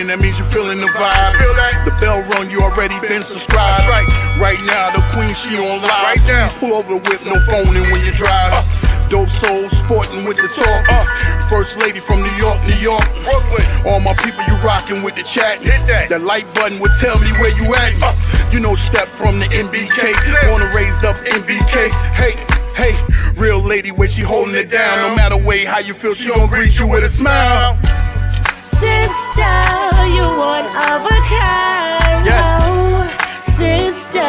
in, that means you're feeling the vibe. The bell rung, you already been subscribed. Right now, the queen, she on live. Please pull over the whip, no phoning when you drive. Dope Soul sporting with the talk. First lady from New York, New York. All my people, you rocking with the chat. That like button would tell me where you at. You know, step from the MBK. Born and raised up MBK. Hey, real lady, where she holding it down. No matter way how you feel, she gon' greet you with a smile. Sister, you one of a kind. Yes. Oh, sister,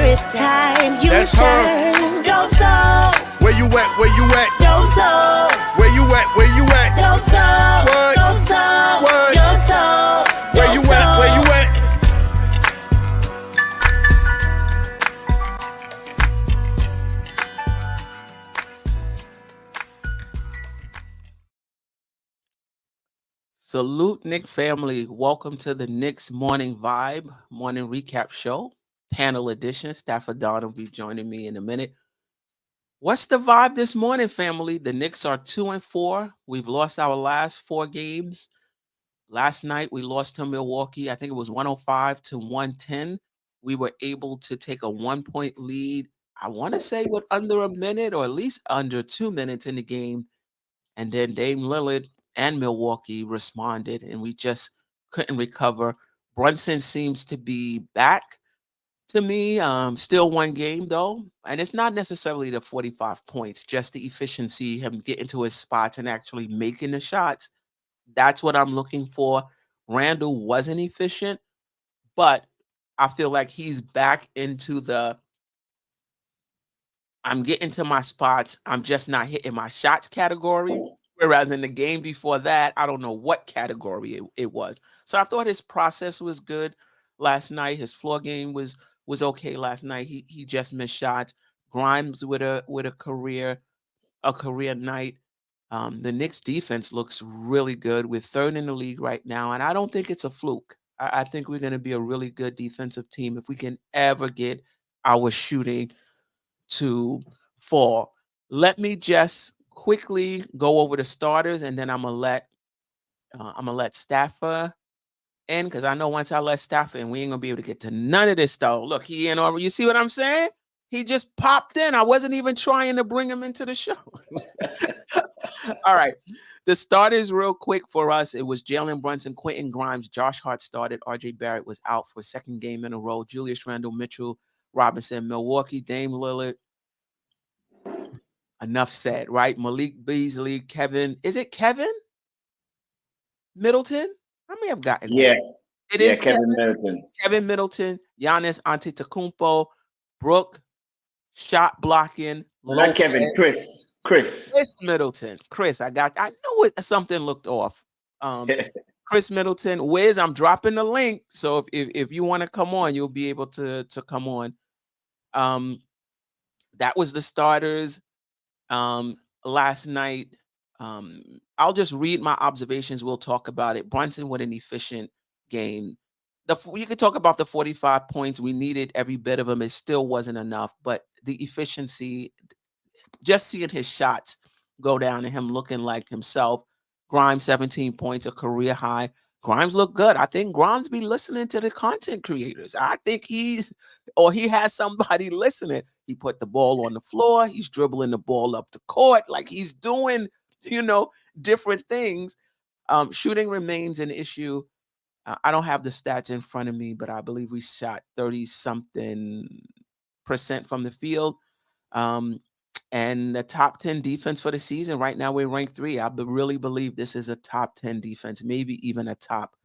it's time you That's shine. Dope Soul. Where you at? Where you at? Dope Soul. Where you at? Where you at? Dope Soul. What? Dope Soul. What? Your soul. Where you at? Where you at? Salute, Knick family. Welcome to the Knicks Morning Vibe, morning recap show, panel edition. Stafford Don will be joining me in a minute. What's the vibe this morning, family? The Knicks are 2-4. We've lost our last 4 games. Last night, we lost to Milwaukee. I think it was 105-110. We were able to take a 1-point lead, I want to say with under a minute or at least under 2 minutes in the game. And then Dame Lillard and Milwaukee responded, and we just couldn't recover. Brunson seems to be back to me. Still one game, though. And it's not necessarily the 45 points, just the efficiency, him getting to his spots and actually making the shots. That's what I'm looking for. Randle wasn't efficient, but I feel like he's back into the I'm getting to my spots, I'm just not hitting my shots category. Whereas in the game before that, I don't know what category it was. So I thought his process was good last night. His floor game was okay last night. He just missed shots. Grimes with a career night. The Knicks defense looks really good. We're third in the league right now, and I don't think it's a fluke. I think we're going to be a really good defensive team if we can ever get our shooting to fall. Let me just quickly go over the starters, and then I'm gonna let Stafford in, because I know once I let Stafford in, we ain't gonna be able to get to none of this stuff. Look, he in over. You see what I'm saying? He just popped in. I wasn't even trying to bring him into the show. All right. The starters real quick for us. It was Jalen Brunson, Quentin Grimes, Josh Hart started. RJ Barrett was out for a second game in a row. Julius Randle, Mitchell Robinson, Milwaukee, Dame Lillard. Enough said, right? Malik Beasley, Kevin. Is it Kevin Middleton? I may have gotten Yeah. It is Kevin Middleton. Kevin Middleton, Giannis Antetokounmpo, Brooke, shot blocking. Not Kevin, Chris Middleton. I knew something looked off. Chris Middleton. Wiz, I'm dropping the link. So if you want to come on, you'll be able to come on. That was the starters. Last night, I'll just read my observations. We'll talk about it. Brunson with an efficient game. You could talk about the 45 points. We needed every bit of them. It still wasn't enough, but the efficiency, just seeing his shots go down and him looking like himself. Grimes, 17 points, a career high. Grimes look good. I think Grimes be listening to the content creators. I think he has somebody listening. He put the ball on the floor. He's dribbling the ball up the court. Like he's doing, different things. Shooting remains an issue. I don't have the stats in front of me, but I believe we shot 30-something% from the field. And the top 10 defense for the season. Right now, we're ranked 3. I really believe this is a top 10 defense, maybe even a top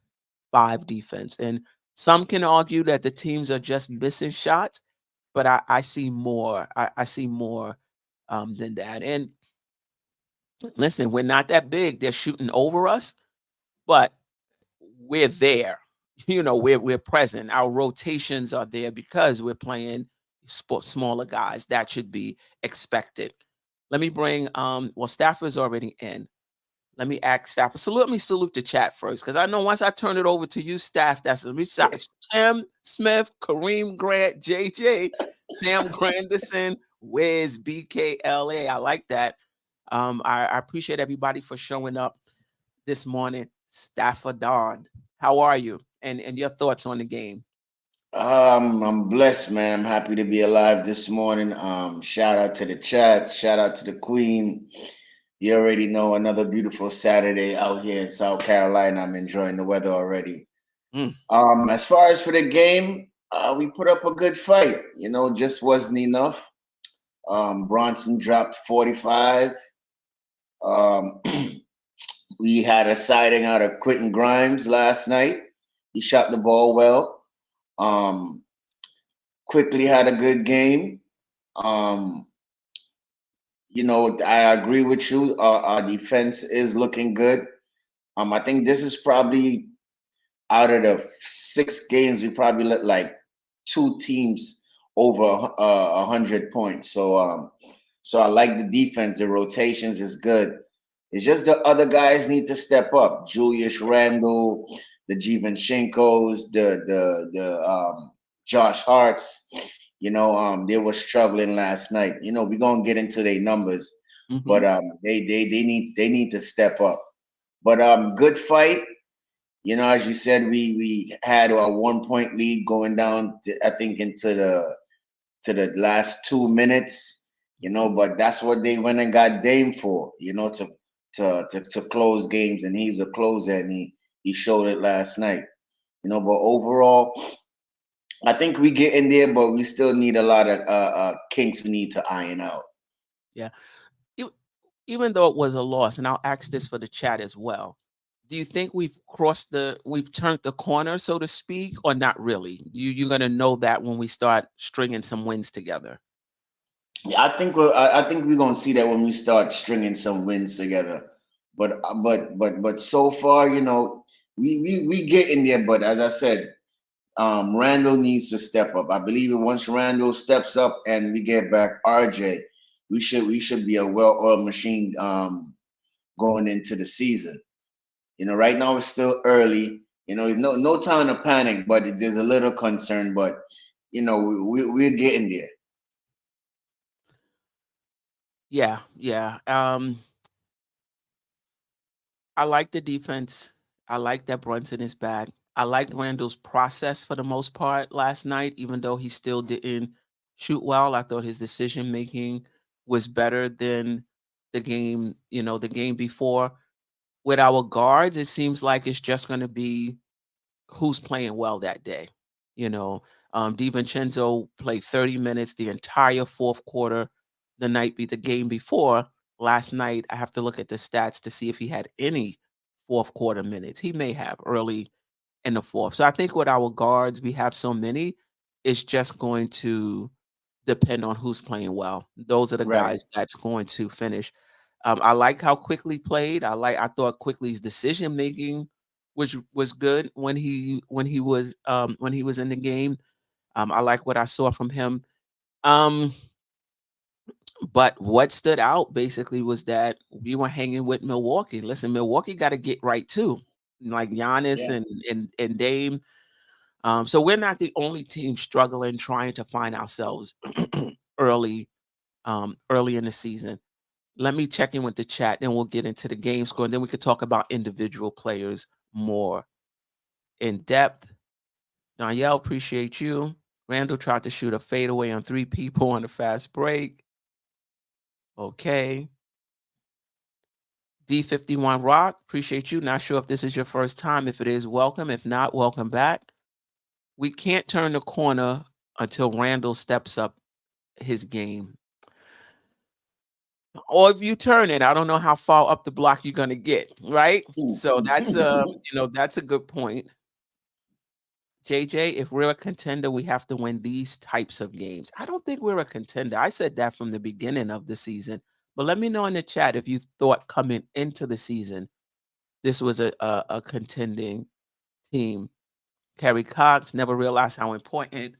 5 defense. And some can argue that the teams are just missing shots, but I see more. I see more than that. And listen, we're not that big. They're shooting over us, but we're there. We're present. Our rotations are there because we're playing smaller guys. That should be expected. Let me bring Stafford's already in. Let me ask Stafford. Let me salute the chat first, because I know once I turn it over to you, Staff, let me start. Tim Smith, Kareem Grant, JJ, Sam Granderson, Wiz, BKLA. I like that. I appreciate everybody for showing up this morning. Stafford Don. How are you? And your thoughts on the game? I'm blessed, man. I'm happy to be alive this morning. Shout out to the chat. Shout out to the Queen. You already know another beautiful Saturday out here in South Carolina. I'm enjoying the weather already. Mm. As far as for the game, we put up a good fight. You know, just wasn't enough. Brunson dropped 45. Um, we had a sighting out of Quentin Grimes last night. He shot the ball well. Um, Quickly had a good game. Um, you know, I agree with you. Our defense is looking good. I think this is probably out of the 6 games, we probably let like 2 teams over 100 points. So I like the defense. The rotations is good. It's just the other guys need to step up. Julius Randle, the Givenchenko's, the Josh Harts. You know, they were struggling last night. You know, we're gonna get into their numbers, Hmm. but they need to step up. But good fight. You know, as you said, we had a 1 point lead going down to, I think, into the last 2 minutes. You know, but that's what they went and got Dame for. You know, to close games, and he's a closer, and he showed it last night. You know, but overall, I think we get in there, but we still need a lot of kinks we need to iron out. Yeah. E- Even though it was a loss, and I'll ask this for the chat as well. Do you think we've turned the corner, so to speak, or not really? You're gonna know that when we start stringing some wins together. Yeah, I think we're gonna see that when we start stringing some wins together. But so far, you know, we get in there. But as I said, Randle needs to step up. I believe once Randle steps up and we get back RJ, we should be a well-oiled machine going into the season. You know, right now it's still early. You know, no time to panic, but there's a little concern. But you know, we're getting there. Yeah, yeah. I like the defense. I like that Brunson is back. I liked Randall's process for the most part last night, even though he still didn't shoot well. I thought his decision making was better than the game before. With our guards, it seems like it's just going to be who's playing well that day. You know, DiVincenzo played 30 minutes the entire fourth quarter the game before. Last night, I have to look at the stats to see if he had any fourth quarter minutes. He may have early in the fourth. So I think with our guards, we have so many, it's just going to depend on who's playing well. Those are the Right. guys that's going to finish. I like how Quickly played. I thought Quickly's decision making was good when he was in the game. I like what I saw from him. Um, but what stood out basically was that we were hanging with Milwaukee. Listen, Milwaukee got to get right too, like Giannis Yeah. and Dame. So we're not the only team struggling trying to find ourselves early early in the season. Let me check in with the chat, then we'll get into the game score, and then we could talk about individual players more in depth. Danielle, appreciate you. Randall tried to shoot a fadeaway on 3 people on a fast break. Okay. D51 Rock, appreciate you. Not sure if this is your first time. If it is, welcome. If not, welcome back. We can't turn the corner until Randall steps up his game. Or if you turn it, I don't know how far up the block you're gonna get, right? So that's that's a good point. JJ, if we're a contender, we have to win these types of games. I don't think we're a contender. I said that from the beginning of the season. But let me know in the chat if you thought coming into the season this was a contending team. Kerry Cox never realized how important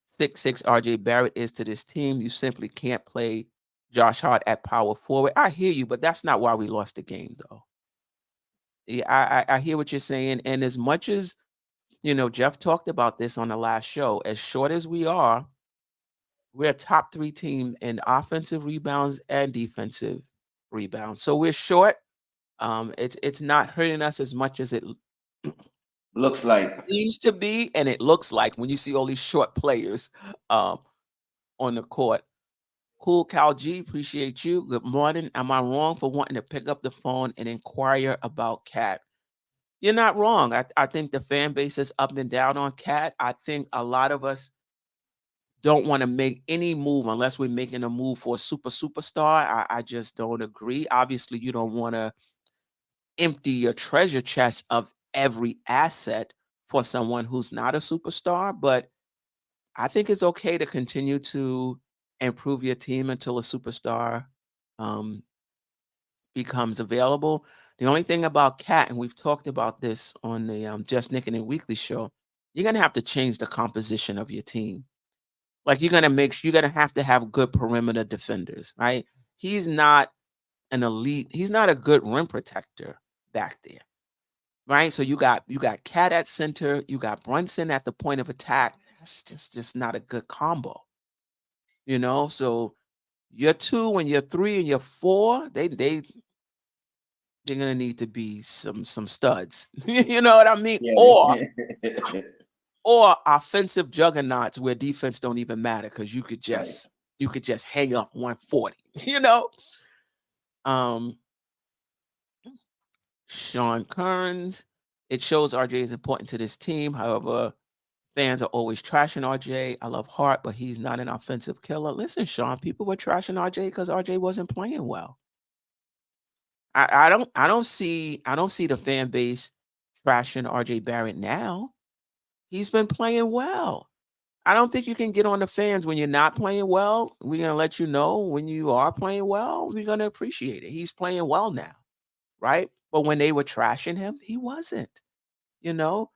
6'6" RJ Barrett is to this team. You simply can't play Josh Hart at power forward. I hear you, but that's not why we lost the game, though. Yeah, I hear what you're saying. And as much as Geoff talked about this on the last show, as short as we are, we're a top 3 team in offensive rebounds and defensive rebounds. So we're short. It's not hurting us as much as Looks like. Seems to be, and it looks like when you see all these short players on the court. Cool Cal G, appreciate you. Good morning. Am I wrong for wanting to pick up the phone and inquire about Cat? You're not wrong. I think the fan base is up and down on Cat. I think a lot of us don't want to make any move unless we're making a move for a superstar. I just don't agree. Obviously, you don't want to empty your treasure chest of every asset for someone who's not a superstar, but I think it's okay to continue to improve your team until a superstar um, becomes available. The only thing about Cat, and we've talked about this on the Just Nickin' Weekly show, you're gonna have to change the composition of your team. Like you're gonna have to have good perimeter defenders, right? He's not an elite. He's not a good rim protector back there, right? So you got Cat at center, you got Brunson at the point of attack. That's just not a good combo, you know. So your 2 and your 3 and your 4, they're gonna need to be some studs. You know what I mean? Yeah. Or offensive juggernauts where defense don't even matter because you could Right. just hang up 140, you know. Sean Kearns, it shows RJ is important to this team. However, fans are always trashing RJ. I love Hart, but he's not an offensive killer. Listen, Sean, people were trashing RJ because RJ wasn't playing well. I don't see the fan base trashing RJ Barrett now. He's been playing well. I don't think you can get on the fans when you're not playing well. We're gonna let you know when you are playing well. We're gonna appreciate it. He's playing well now, right? But when they were trashing him, he wasn't. You know,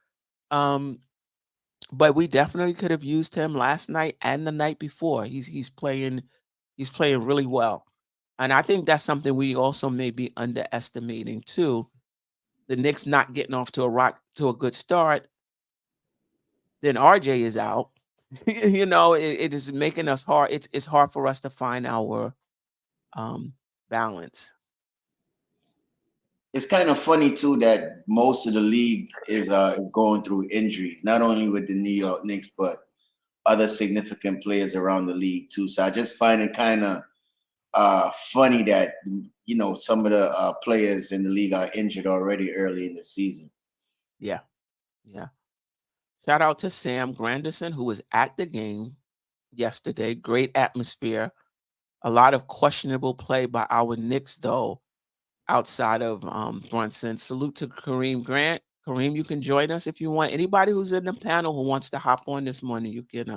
but we definitely could have used him last night and the night before. He's playing really well, and I think that's something we also may be underestimating too. The Knicks not getting off to a good start. Then RJ is out. You know, it is making us hard. It's hard for us to find our balance. It's kind of funny too that most of the league is going through injuries, not only with the New York Knicks, but other significant players around the league too. So I just find it kind of funny that some of the players in the league are injured already early in the season. Yeah, yeah. Shout out to Sam Granderson, who was at the game yesterday. Great atmosphere. A lot of questionable play by our Knicks, though, outside of Brunson. Salute to Kareem Grant. Kareem, you can join us if you want. Anybody who's in the panel who wants to hop on this morning, you can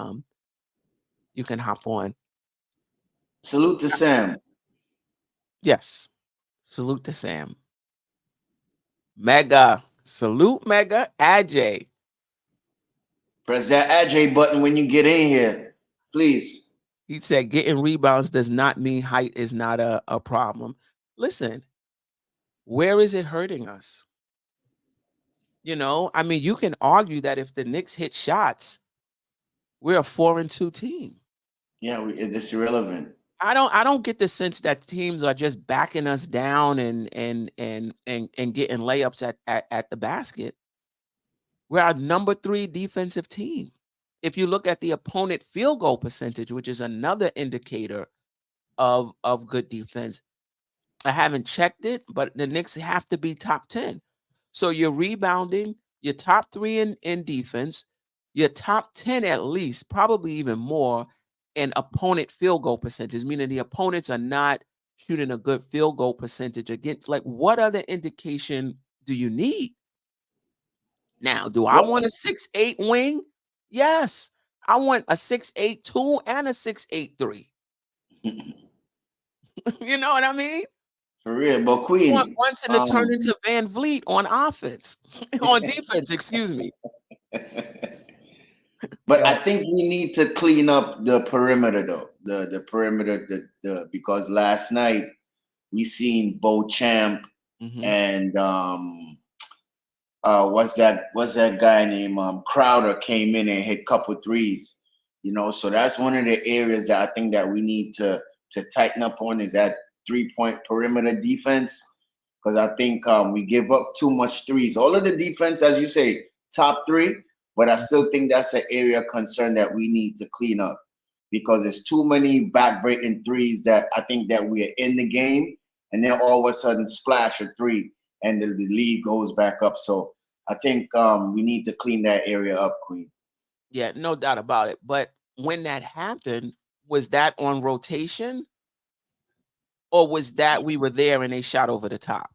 hop on. Salute to Sam. Yes. Salute to Sam. Mega. Salute, Mega. Ajay. Press that AJ button when you get in here, please. He said getting rebounds does not mean height is not a problem. Listen, where is it hurting us? You know, I mean, you can argue that if the Knicks hit shots, we're a 4-2 team. Yeah, it's irrelevant. I don't get the sense that teams are just backing us down and getting layups at the basket. We're our number 3 defensive team. If you look at the opponent field goal percentage, which is another indicator of good defense, I haven't checked it, but the Knicks have to be top 10. So you're rebounding, you're top 3 in defense, you're top 10 at least, probably even more in opponent field goal percentage, meaning the opponents are not shooting a good field goal percentage against. Like, what other indication do you need? Now, do I want a 6'8" wing? Yes. I want a 6'8" 2 and a 6'8" 3. You know what I mean? For real, but Queen. I want Brunson to turn into Van Vliet on offense. On defense, excuse me. But I think we need to clean up the perimeter though. The perimeter, because last night we seen Beauchamp and what's that guy named Crowder came in and hit a couple threes. So that's one of the areas that I think that we need to tighten up on, is that 3-point perimeter defense. Because I think we give up too much threes. All of the defense, as you say, top 3, but I still think that's an area of concern that we need to clean up because there's too many back-breaking threes that I think that we are in the game, and then all of a sudden splash a 3, and the lead goes back up. So I think we need to clean that area up, Queen. Yeah, no doubt about it. But when that happened, was that on rotation? Or was that we were there and they shot over the top?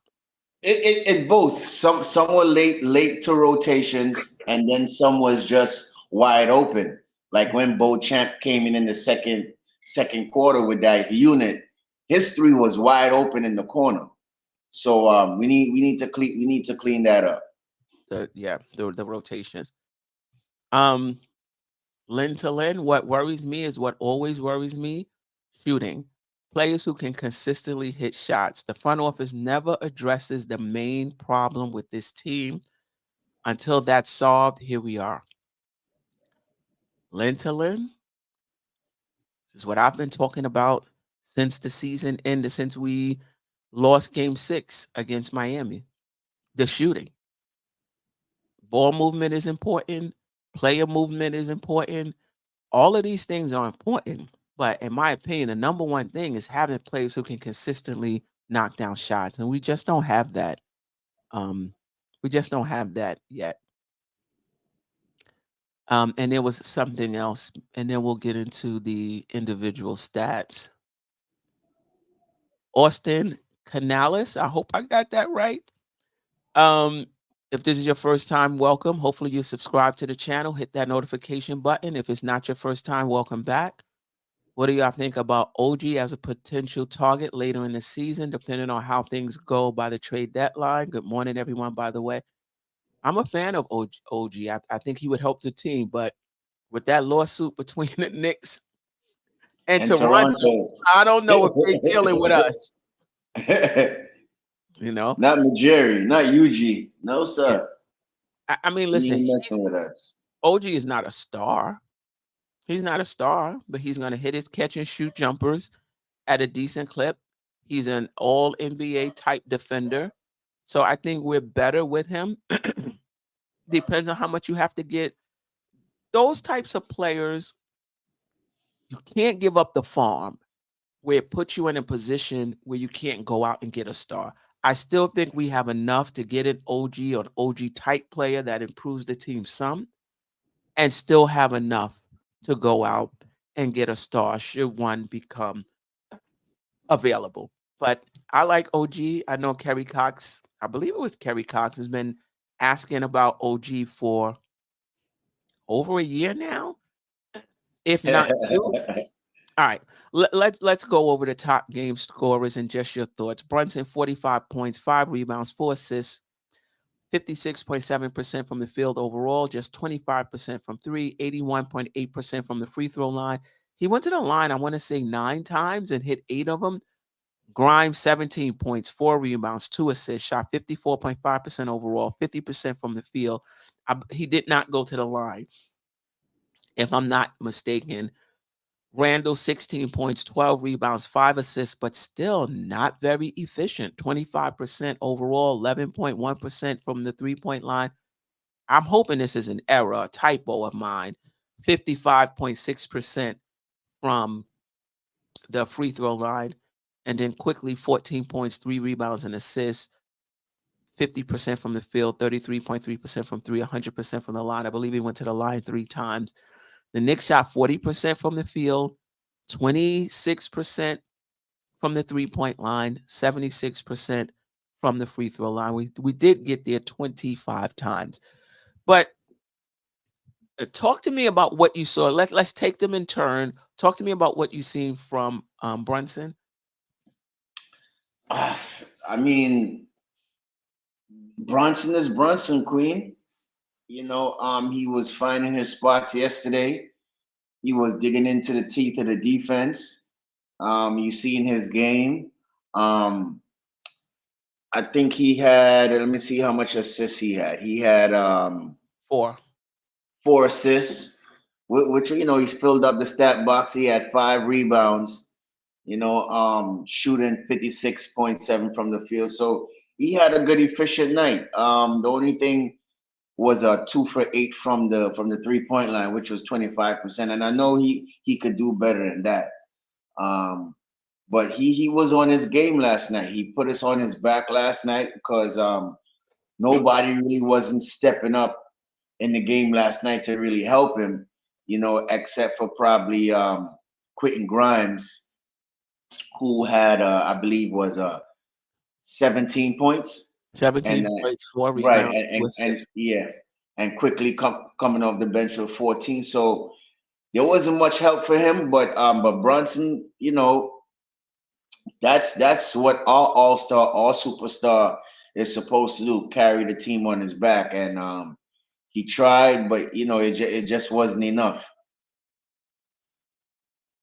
It both. Some were late to rotations, and then some was just wide open. Like when Beauchamp came in the second quarter with that unit, his 3 was wide open in the corner. So we need to clean that up. The rotations. Lynn to Lynn, what worries me is what always worries me: shooting. Players who can consistently hit shots. The front office never addresses the main problem with this team. Until that's solved, here we are. Lynn to Lynn, this is what I've been talking about since the season ended, since we lost game 6 against Miami. The shooting. Ball movement is important. Player movement is important. All of these things are important. But in my opinion, the number one thing is having players who can consistently knock down shots. And we just don't have that. We just don't have that yet. And there was something else. And then we'll get into the individual stats. Austin Canales, I hope I got that right. If this is your first time, welcome. Hopefully you subscribe to the channel, hit that notification button. If it's not your first time, welcome back. What do y'all think about OG as a potential target later in the season, depending on how things go by the trade deadline? Good morning, everyone, by the way. I'm a fan of OG. I think he would help the team, but with that lawsuit between the Knicks and Toronto, I don't know if they're dealing with us. You know? Not Majeri, not UG. No, sir. Yeah. I mean, listen, he messing with us. OG is not a star. He's not a star, but he's going to hit his catch and shoot jumpers at a decent clip. He's an all NBA type defender. So I think we're better with him. Depends on how much you have to get. Those types of players, you can't give up the farm where it puts you in a position where you can't go out and get a star. I still think we have enough to get an OG or an OG type player that improves the team some, and still have enough to go out and get a star should one become available. But I like OG. I know Kerry Cox, I believe it was Kerry Cox, has been asking about OG for over a year now, if not 2. All right, let's go over the top game scorers and just your thoughts. Brunson, 45 points, 5 rebounds, 4 assists, 56.7% from the field overall, just 25% from 3, 81.8% from the free throw line. He went to the line, I want to say 9 times and hit 8 of them. Grimes, 17 points, 4 rebounds, 2 assists, shot 54.5% overall, 50% from the field. He did not go to the line, if I'm not mistaken. Randle, 16 points, 12 rebounds, 5 assists, but still not very efficient. 25% overall, 11.1% from the three-point line. I'm hoping this is an error, a typo of mine. 55.6% from the free throw line. And then quickly, 14 points, 3 rebounds, and assists. 50% from the field, 33.3% from 3, 100% from the line. I believe he went to the line 3 times. The Knicks shot 40% from the field, 26% from the three-point line, 76% from the free throw line. We did get there 25 times. But talk to me about what you saw. Let's take them in turn. Talk to me about what you've seen from Brunson. I mean, Brunson is Brunson, Queen. You know, he was finding his spots yesterday. He was digging into the teeth of the defense. You seen his game. I think he had, let me see how much assists he had. He had 4 assists, which, you know, he's filled up the stat box. He had 5 rebounds, you know, shooting 56.7 from the field. So he had a good, efficient night. The only thing was a 2 for 8 from the 3-point line, which was 25%. And I know he could do better than that. But he was on his game last night. He put us on his back last night because nobody really wasn't stepping up in the game last night to really help him, except for probably Quentin Grimes, who had I believe was 17 points. 17 And points, 4 right, rebounds, 2 and assists. yeah, and quickly coming off the bench with 14. So there wasn't much help for him, but Brunson, that's what all star, all superstar is supposed to do: carry the team on his back. And he tried, but it just wasn't enough.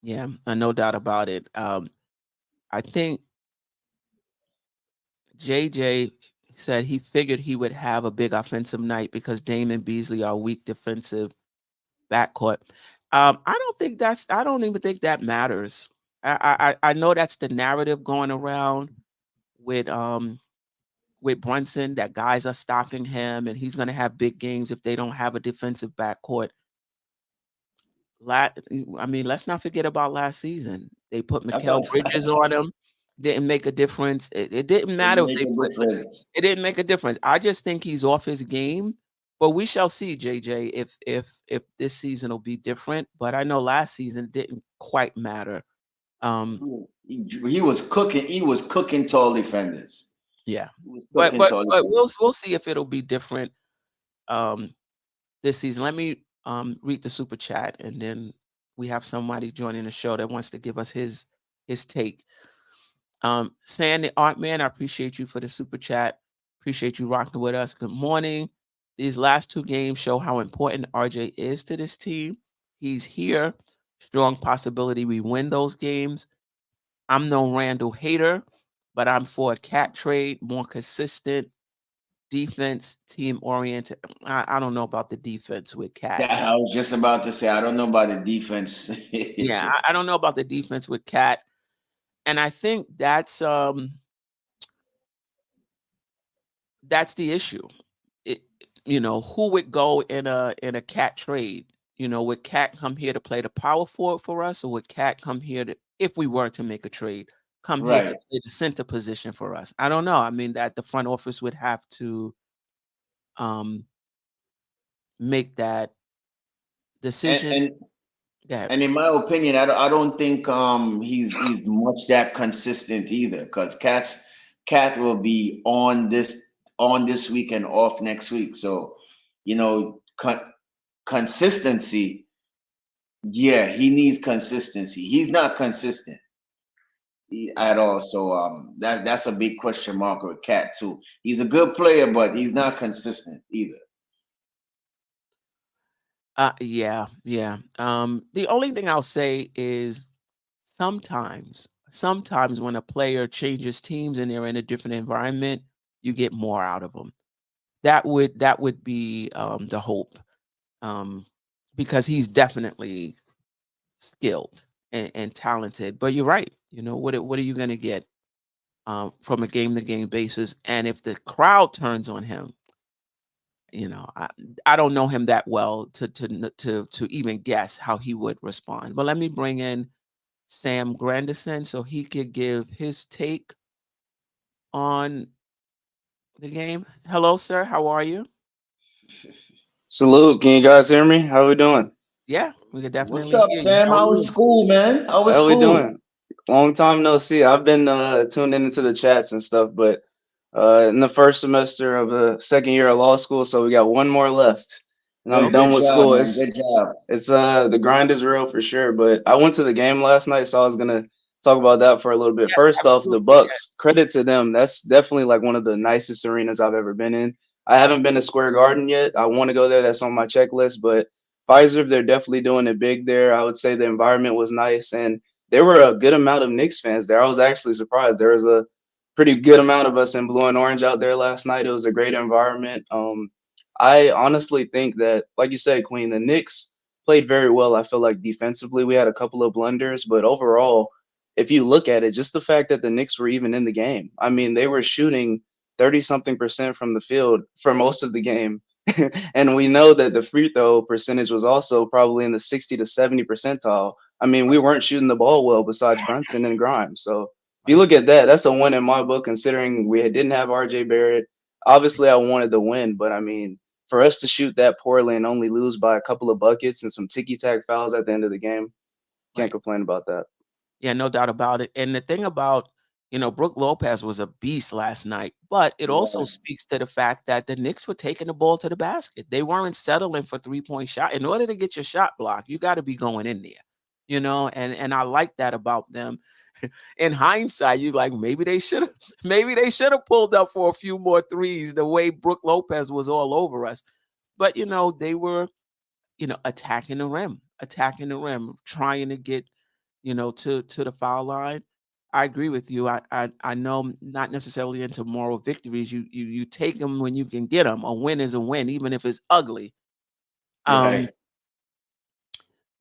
Yeah, no doubt about it. I think JJ said he figured he would have a big offensive night because Dame and Beasley are weak defensive backcourt. I don't even think that matters. I know that's the narrative going around with Brunson, that guys are stopping him and he's going to have big games if they don't have a defensive backcourt. I mean, let's not forget about last season. They put That's Mikal all. Bridges on him. Didn't make a difference. It didn't matter Didn't if make they a put. difference. It didn't make a difference. I just think he's off his game. But we shall see, JJ, if this season will be different. But I know last season didn't quite matter. He was cooking. He was cooking tall defenders. Yeah, He was but cooking but tall but defenders. we'll see if it'll be different this season. Let me read the super chat, and then we have somebody joining the show that wants to give us his take. Sandy Artman, I appreciate you for the super chat. Appreciate you rocking with us. Good morning. These last 2 games show how important RJ is to this team. He's here. Strong possibility we win those games. I'm no Randle hater, but I'm for a cat trade, more consistent defense, team oriented. I don't know about the defense with Cat. I was just about to say, I don't know about the defense. Yeah, I don't know about the defense with Cat. And I think that's the issue. Who would go in a Cat trade? Would Cat come here to play the power forward for us, or would Cat come here to, if we were to make a trade, come here to Right. play the center position for us? I don't know. I mean, that the front office would have to make that decision. And Yeah, and in my opinion, I don't think he's much that consistent either, because Cat will be on this week and off next week. So, consistency. Yeah, he needs consistency. He's not consistent at all. So that's a big question mark with Cat too. He's a good player, but he's not consistent either. yeah. The only thing I'll say is sometimes when a player changes teams and they're in a different environment, you get more out of them. That would be the hope, because he's definitely skilled and talented. But you're right. What are you going to get from a game to game basis? And if the crowd turns on him, I don't know him that well to even guess how he would respond. But let me bring in Sam Grandison so he could give his take on the game. Hello, sir. How are you? Salute. Can you guys hear me? How we doing? Yeah, we could What's definitely up, hear you. Sam? How are How was you? school, man? How was How we school? doing? Long time no see. I've been tuned into the chats and stuff, but in the first semester of the second year of law school, so we got one more left, and I'm Okay. done Good with job, school. man. Good job. It's the grind is real for sure. But I went to the game last night, so I was gonna talk about that for a little bit. Yes, First off, the absolutely. Yes. Bucks, credit to them. That's definitely like one of the nicest arenas I've ever been in. I haven't been to Square Garden yet. I want to go there. That's on my checklist. But Pfizer, they're definitely doing it big there. I would say the environment was nice, and there were a good amount of Knicks fans there. I was actually surprised. There was a pretty good amount of us in blue and orange out there last night. It was a great environment. I honestly think that, like you said, Queen, the Knicks played very well. I feel like defensively we had a couple of blunders, but overall, if you look at it, just the fact that the Knicks were even in the game. I mean, they were shooting 30 something percent from the field for most of the game. And we know that the free throw percentage was also probably in the 60 to 70 percentile. I mean, we weren't shooting the ball well besides Brunson and Grimes. So if you Right. look at that, that's a win in my book, considering we didn't have RJ Barrett. Obviously, I wanted the win, but I mean, for us to shoot that poorly and only lose by a couple of buckets and some ticky-tack fouls at the end of the game, can't Right. complain about that. Yeah, no doubt about it. And the thing about, Brook Lopez was a beast last night, but it also Yes. speaks to the fact that the Knicks were taking the ball to the basket. They weren't settling for 3-point shot. In order to get your shot block, you got to be going in there, and I like that about them. In hindsight, you like maybe they should have pulled up for a few more threes the way Brook Lopez was all over us. But they were, attacking the rim, trying to get to the foul line. I agree with you. I know I'm not necessarily into moral victories. You take them when you can get them. A win is a win, even if it's ugly. Um, Right.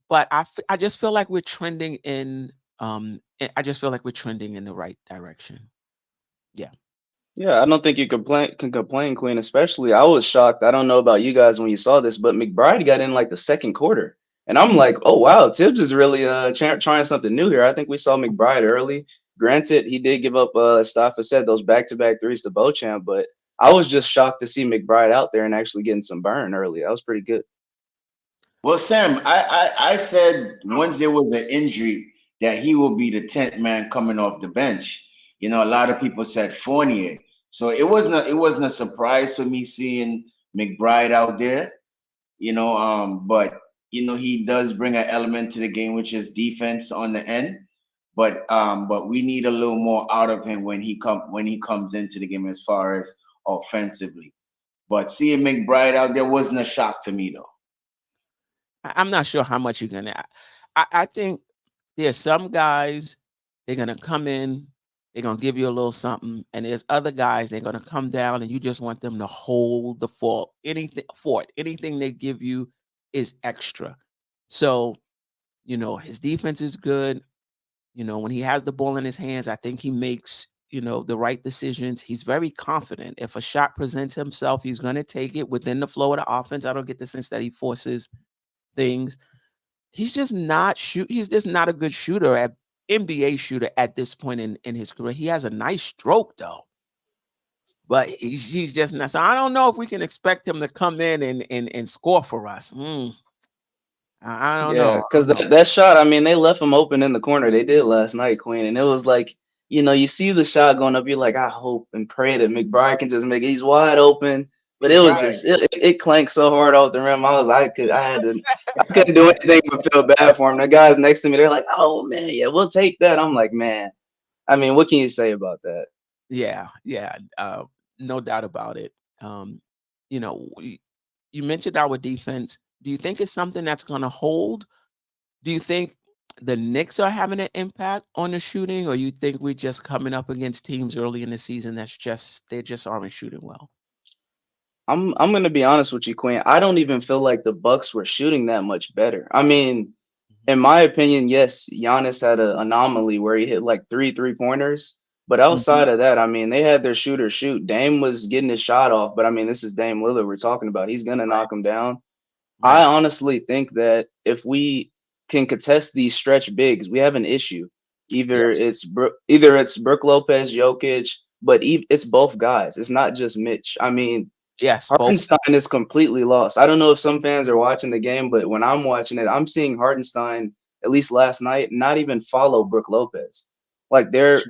but I just feel like we're trending in I just feel like we're trending in the right direction. Yeah. Yeah, I don't think you can complain, Queen. Especially, I was shocked. I don't know about you guys when you saw this, but McBride got in like the second quarter, and I'm like, oh wow, Tibbs is really trying something new here. I think we saw McBride early. Granted, he did give up, Staffa said, those back-to-back threes to Beauchamp, but I was just shocked to see McBride out there and actually getting some burn early. That was pretty good. Well, Sam, I said once there was an injury that he will be the 10th man coming off the bench. A lot of people said Fournier. So it wasn't a surprise for me seeing McBride out there. But he does bring an element to the game, which is defense on the end. But we need a little more out of him when he comes into the game as far as offensively. But seeing McBride out there wasn't a shock to me though. I'm not sure how much you're gonna. I think there's some guys they're gonna come in, they're gonna give you a little something, and there's other guys they're gonna come down, and you just want them to hold the fort. Anything they give you is extra. So his defense is good. When he has the ball in his hands, I think he makes the right decisions. He's very confident. If a shot presents himself, he's gonna take it within the flow of the offense. I don't get the sense that he forces things. He's just not a good shooter at NBA shooter at this point in his career. He has a nice stroke though, but he's just not. So I don't know if we can expect him to come in and score for us. I don't Yeah, know. because that shot, I mean, they left him open in the corner. They did last night, Queen, and it was like, you see the shot going up, you're like, I hope and pray that McBride can just make it. He's wide open, but it was Right. just it clanked so hard off the rim. I couldn't do anything but feel bad for him. The guys next to me, they're like, oh man, yeah, we'll take that. I'm like, man, I mean, what can you say about that? Yeah, yeah, no doubt about it. You know, you mentioned our defense. Do you think it's something that's going to hold? Do you think the Knicks are having an impact on the shooting, or you think we're just coming up against teams early in the season they just aren't shooting well? I'm gonna be honest with you, Queen. I don't even feel like the Bucks were shooting that much better. I mean, in my opinion, yes, Giannis had an anomaly where he hit like 3 3-pointers. But Mhm. outside of that, I mean, they had their shooters shoot. Dame was getting his shot off, but I mean, this is Dame Lillard we're talking about. He's gonna Right, knock him down. I right. honestly think that if we can contest these stretch bigs, we have an issue. Yes, Either it's Brook Lopez, Jokic, but it's both guys. It's not just Mitch. I mean, yes, both. Hartenstein is completely lost. I don't know if some fans are watching the game, but when I'm watching it, I'm seeing Hartenstein, at least last night, not even follow Brook Lopez. Like they're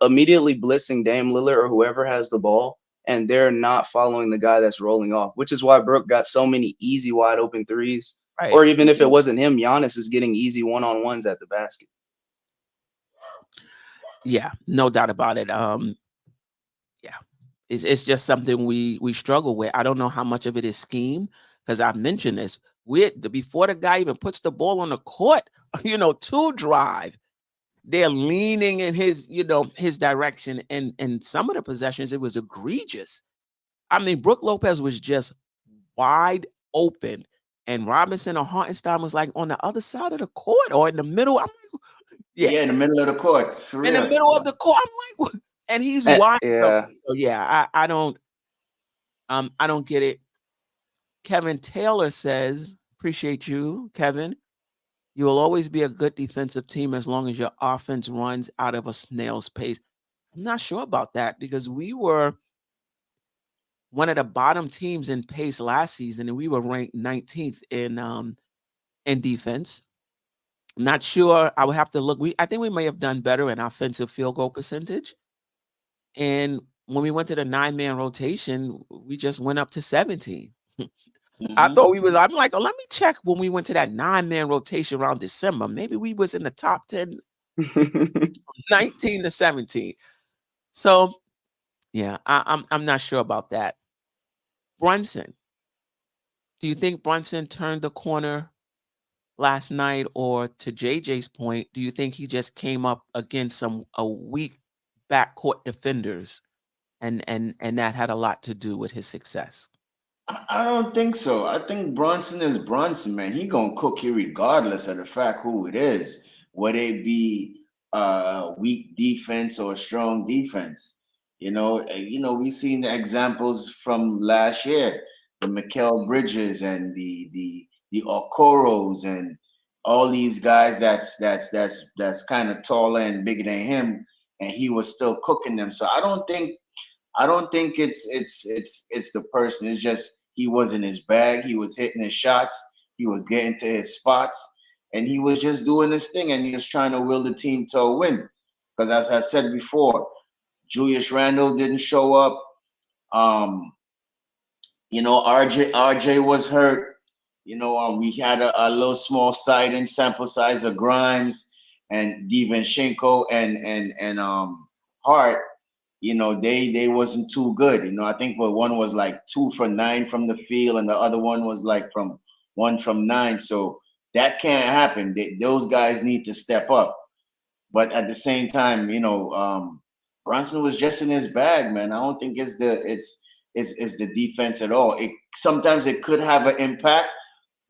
immediately blitzing Dame Lillard or whoever has the ball, and they're not following the guy that's rolling off, which is why Brook got so many easy wide open threes. Right. Or even if it wasn't him, Giannis is getting easy one-on-ones at the basket. Yeah, no doubt about it. Yeah, it's just something we struggle with. I don't know how much of it is scheme because I've mentioned this. Before the guy even puts the ball on the court, to drive, they're leaning in his direction, and some of the possessions it was egregious. I mean, Brook Lopez was just wide open, and Robinson or Hartenstein was like on the other side of the court or in the middle. I'm like, yeah, Yeah, in the middle of the court, for in the real. middle of the court. I'm like, what? And he's wide open. Yeah. So yeah, I don't get it. Kevin Taylor says, appreciate you, Kevin. You will always be a good defensive team as long as your offense runs out of a snail's pace. I'm not sure about that because we were one of the bottom teams in pace last season, and we were ranked 19th in defense. I'm not sure. I would have to look. I think we may have done better in offensive field goal percentage. And when we went to the 9-man rotation, we just went up to 17. I thought we was. I'm like, oh, let me check when we went to that 9-man rotation around December. Maybe we was in the top 10, 19 to 17. So yeah, I'm not sure about that. Brunson, do you think Brunson turned the corner last night, or to JJ's point, do you think he just came up against a weak backcourt defenders, and that had a lot to do with his success? I don't think so. I think Brunson is Brunson, man. He gonna cook you regardless of the fact who it is, whether it be weak defense or strong defense. We've seen the examples from last year, the Mikal Bridges and the Okoros and all these guys that's kind of taller and bigger than him, and he was still cooking them. So I don't think it's the person. It's just he was in his bag. He was hitting his shots. He was getting to his spots, and he was just doing this thing. And he was trying to will the team to a win. Because as I said before, Julius Randle didn't show up. RJ was hurt. We had a little small sample size of Grimes and Divinchenko and Hart. They wasn't too good. I think one was like 2 for 9 from the field, and the other one was like from 1 from 9. So that can't happen. Those guys need to step up. But at the same time, Brunson was just in his bag, man. I don't think it's the defense at all. Sometimes it could have an impact,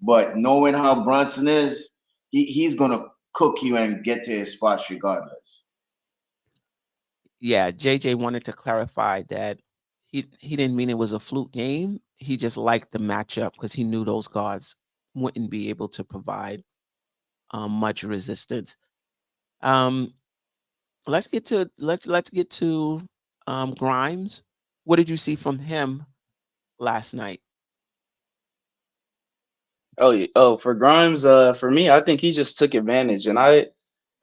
but knowing how Brunson is, he's gonna cook you and get to his spots regardless. Yeah, JJ wanted to clarify that he didn't mean it was a fluke game. He just liked the matchup because he knew those guards wouldn't be able to provide much resistance. Let's get to Grimes. What did you see from him last night? For Grimes, for me, I think he just took advantage, and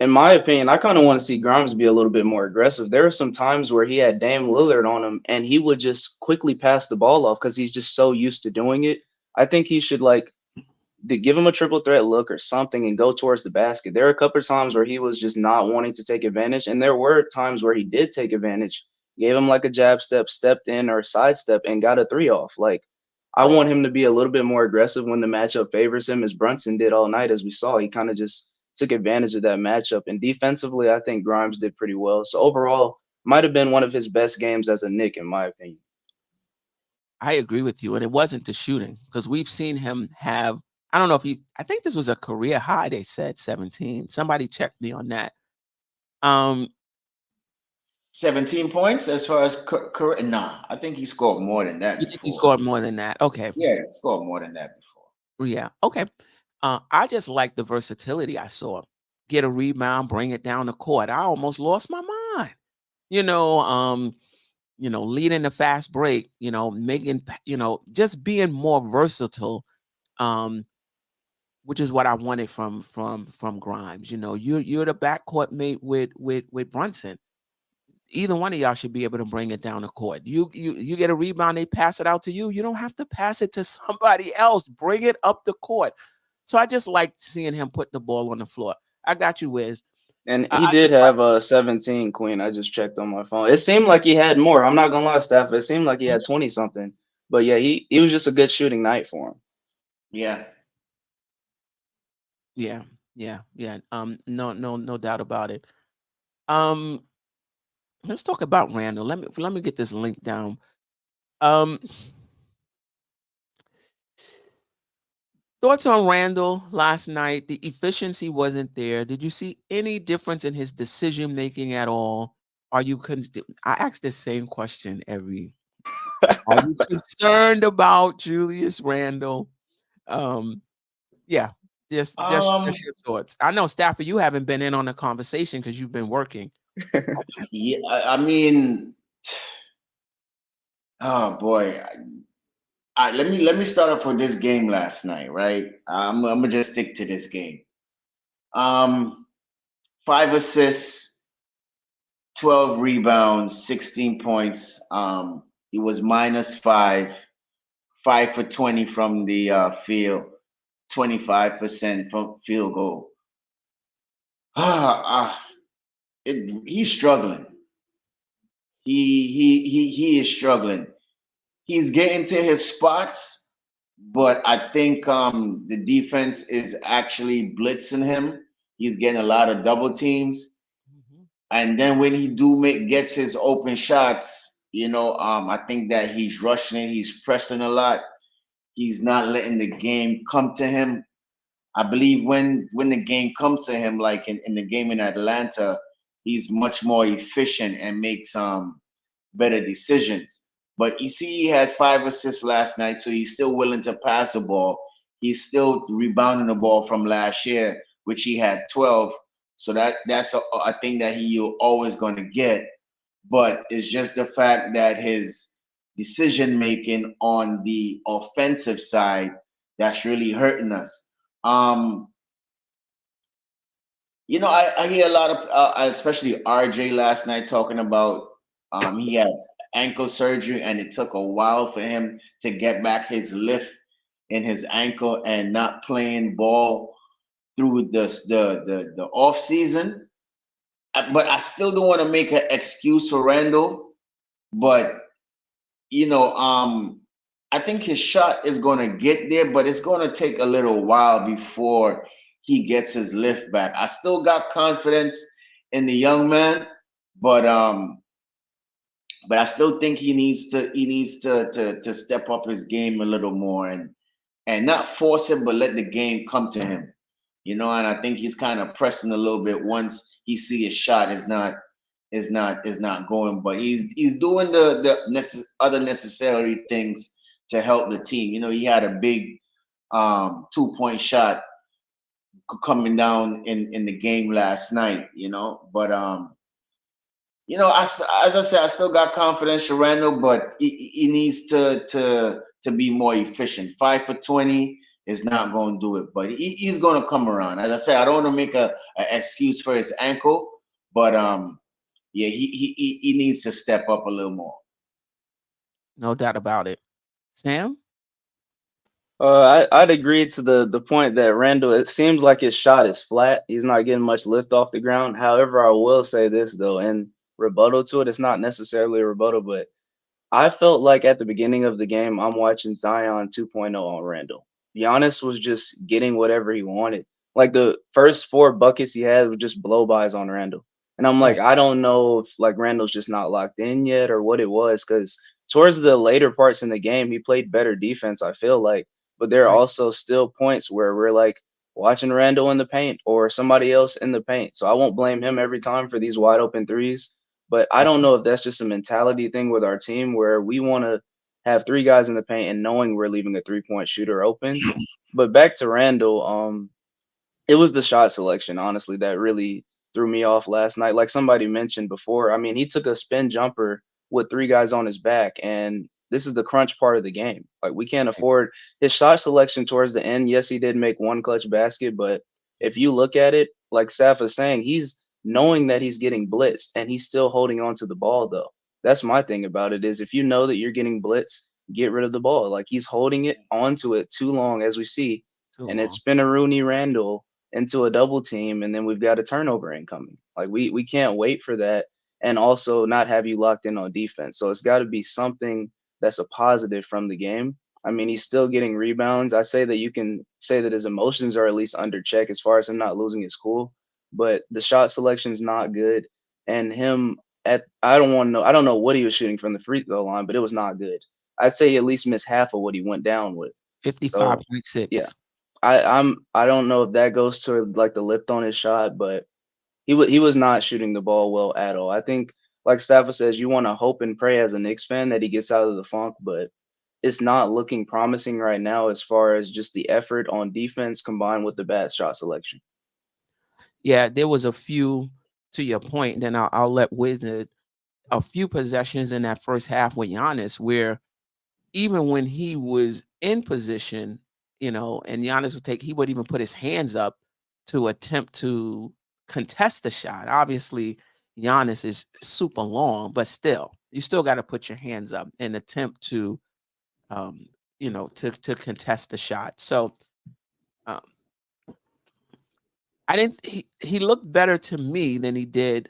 in my opinion, I kind of want to see Grimes be a little bit more aggressive. There are some times where he had Dame Lillard on him, and he would just quickly pass the ball off because he's just so used to doing it. I think he should give him a triple threat look or something and go towards the basket. There are a couple of times where he was just not wanting to take advantage, and there were times where he did take advantage, gave him like a jab step, stepped in or a sidestep, and got a 3 off. I want him to be a little bit more aggressive when the matchup favors him, as Brunson did all night, as we saw. He kind of just took advantage of that matchup. And defensively, I think Grimes did pretty well. So overall, might have been one of his best games as a Knick, in my opinion. I agree with you. And it wasn't the shooting, because we've seen him have, I don't know if I think this was a career high, they said 17. Somebody checked me on that. 17 points as far as career? Nah, I think he scored more than that. You think he scored more than that? Okay. Yeah, he scored more than that before. Yeah. Okay. I just like the versatility I saw. Get a rebound, bring it down the court. I almost lost my mind. Leading the fast break, making, just being more versatile, which is what I wanted from Grimes. You're the backcourt mate with Brunson. Either one of y'all should be able to bring it down the court. You get a rebound, they pass it out to you. You don't have to pass it to somebody else. Bring it up the court. So I just like seeing him put the ball on the floor. I got you, Wiz. And he did have a 17, Queen. I just checked on my phone. It seemed like he had more. I'm not gonna lie, Steph. It seemed like he had 20 something. But yeah, he was just a good shooting night for him. Yeah. No doubt about it. Let's talk about Randle. Let me get this link down. Thoughts on Randle last night? The efficiency wasn't there. Did you see any difference in his decision making at all? I ask the same question every Are you concerned about Julius Randle? Yeah, just Um, your thoughts. I know, Stafford, you haven't been in on the conversation because you've been working. yeah, I mean, oh boy. All right, let me start off with this game last night, right? I'm gonna just stick to this game. Um, 5 assists, 12 rebounds, 16 points. He was -5, 5 for 20 from the field, 25% from field goal. He's struggling. He is struggling. He's getting to his spots, but I think the defense is actually blitzing him. He's getting a lot of double teams, Mhm. and then when he gets his open shots, I think that he's rushing it. He's pressing a lot. He's not letting the game come to him. I believe when the game comes to him, like in the game in Atlanta, he's much more efficient and makes better decisions. But you see, he had 5 assists last night, so he's still willing to pass the ball. He's still rebounding the ball from last year, which he had 12. So that's a thing that you're always going to get. But it's just the fact that his decision making on the offensive side that's really hurting us. Um, I hear a lot of, especially RJ last night talking about he had ankle surgery and it took a while for him to get back his lift in his ankle and not playing ball through the off season. But I still don't want to make an excuse for Randle. But you know, I think his shot is going to get there, but it's going to take a little while before he gets his lift back. I still got confidence in the young man, but I still think he needs to step up his game a little more and not force him, but let the game come to him. And I think he's kind of pressing a little bit once he see his shot is not going, but he's doing the other necessary things to help the team. He had a big 2-point shot coming down in the game last night. But as I said, I still got confidence in Randall, but he needs to be more efficient. 5 for 20 is not going to do it, but he's going to come around. As I said, I don't want to make a excuse for his ankle, but yeah, he needs to step up a little more. No doubt about it. Sam? I'd agree to the point that Randall, it seems like his shot is flat. He's not getting much lift off the ground. However, I will say this though, in rebuttal to it, it's not necessarily a rebuttal, but I felt like at the beginning of the game, I'm watching Zion 2.0 on Randall. Giannis was just getting whatever he wanted. Like the first 4 buckets he had were just blow-bys on Randall. And I'm like, Right. I don't know if like Randall's just not locked in yet or what it was, because towards the later parts in the game, he played better defense, I feel like. But there are Right. also still points where we're like watching Randall in the paint or somebody else in the paint. So I won't blame him every time for these wide open threes. But I don't Mhm. know if that's just a mentality thing with our team where we want to have 3 guys in the paint and knowing we're leaving a 3-point shooter open. But back to Randall, it was the shot selection, honestly, that really threw me off last night. Like somebody mentioned before, I mean, he took a spin jumper with 3 guys on his back, and this is the crunch part of the game. Like we can't afford his shot selection towards the end. Yes, he did make one clutch basket, but if you look at it, like Saf is saying, he's knowing that he's getting blitzed and he's still holding on to the ball though. That's my thing about it is if you know that you're getting blitzed, get rid of the ball. Like he's holding it onto it too long as we see. Too And it's long. Spinneroonie Randall into a double team and then we've got a turnover incoming. Like we can't wait for that and also not have you locked in on defense. So it's got to be something that's a positive from the game. I mean, he's still getting rebounds. I say that you can say that his emotions are at least under check as far as him not losing his cool, but the shot selection is not good. And him at I don't know what he was shooting from the free throw line, but it was not good. I'd say he at least missed half of what he went down with. So yeah, 55.6. I don't know if that goes to like the lift on his shot, but he was not shooting the ball well at all. I think like Stafford says, you want to hope and pray as a Knicks fan that he gets out of the funk, but it's not looking promising right now as far as just the effort on defense combined with the bad shot selection. Yeah, there was a few, to your point, and then I'll let Wizard, a few possessions in that first half with Giannis where even when he was in position, and Giannis he would even put his hands up to attempt to contest the shot. Obviously, Giannis is super long, but still, you still got to put your hands up and attempt to, to contest the shot. So, um, I didn't. He looked better to me than he did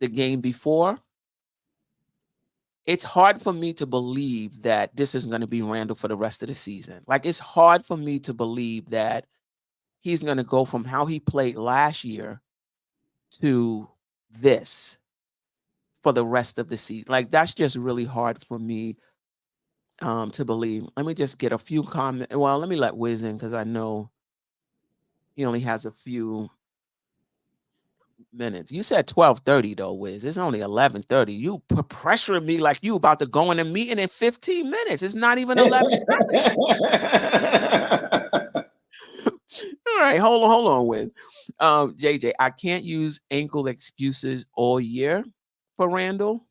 the game before. It's hard for me to believe that this is going to be Randle for the rest of the season. Like, it's hard for me to believe that he's going to go from how he played last year to this for the rest of the season. Like, that's just really hard for me to believe. Let me just get a few comments. Well, let me let Wiz in because I know he only has a few minutes. You said 12:30 though, Wiz. It's only 11:30. You pressuring me like you about to go in a meeting in 15 minutes. It's not even 11:30. All right, hold on, Wiz. JJ, I can't use ankle excuses all year for Randle.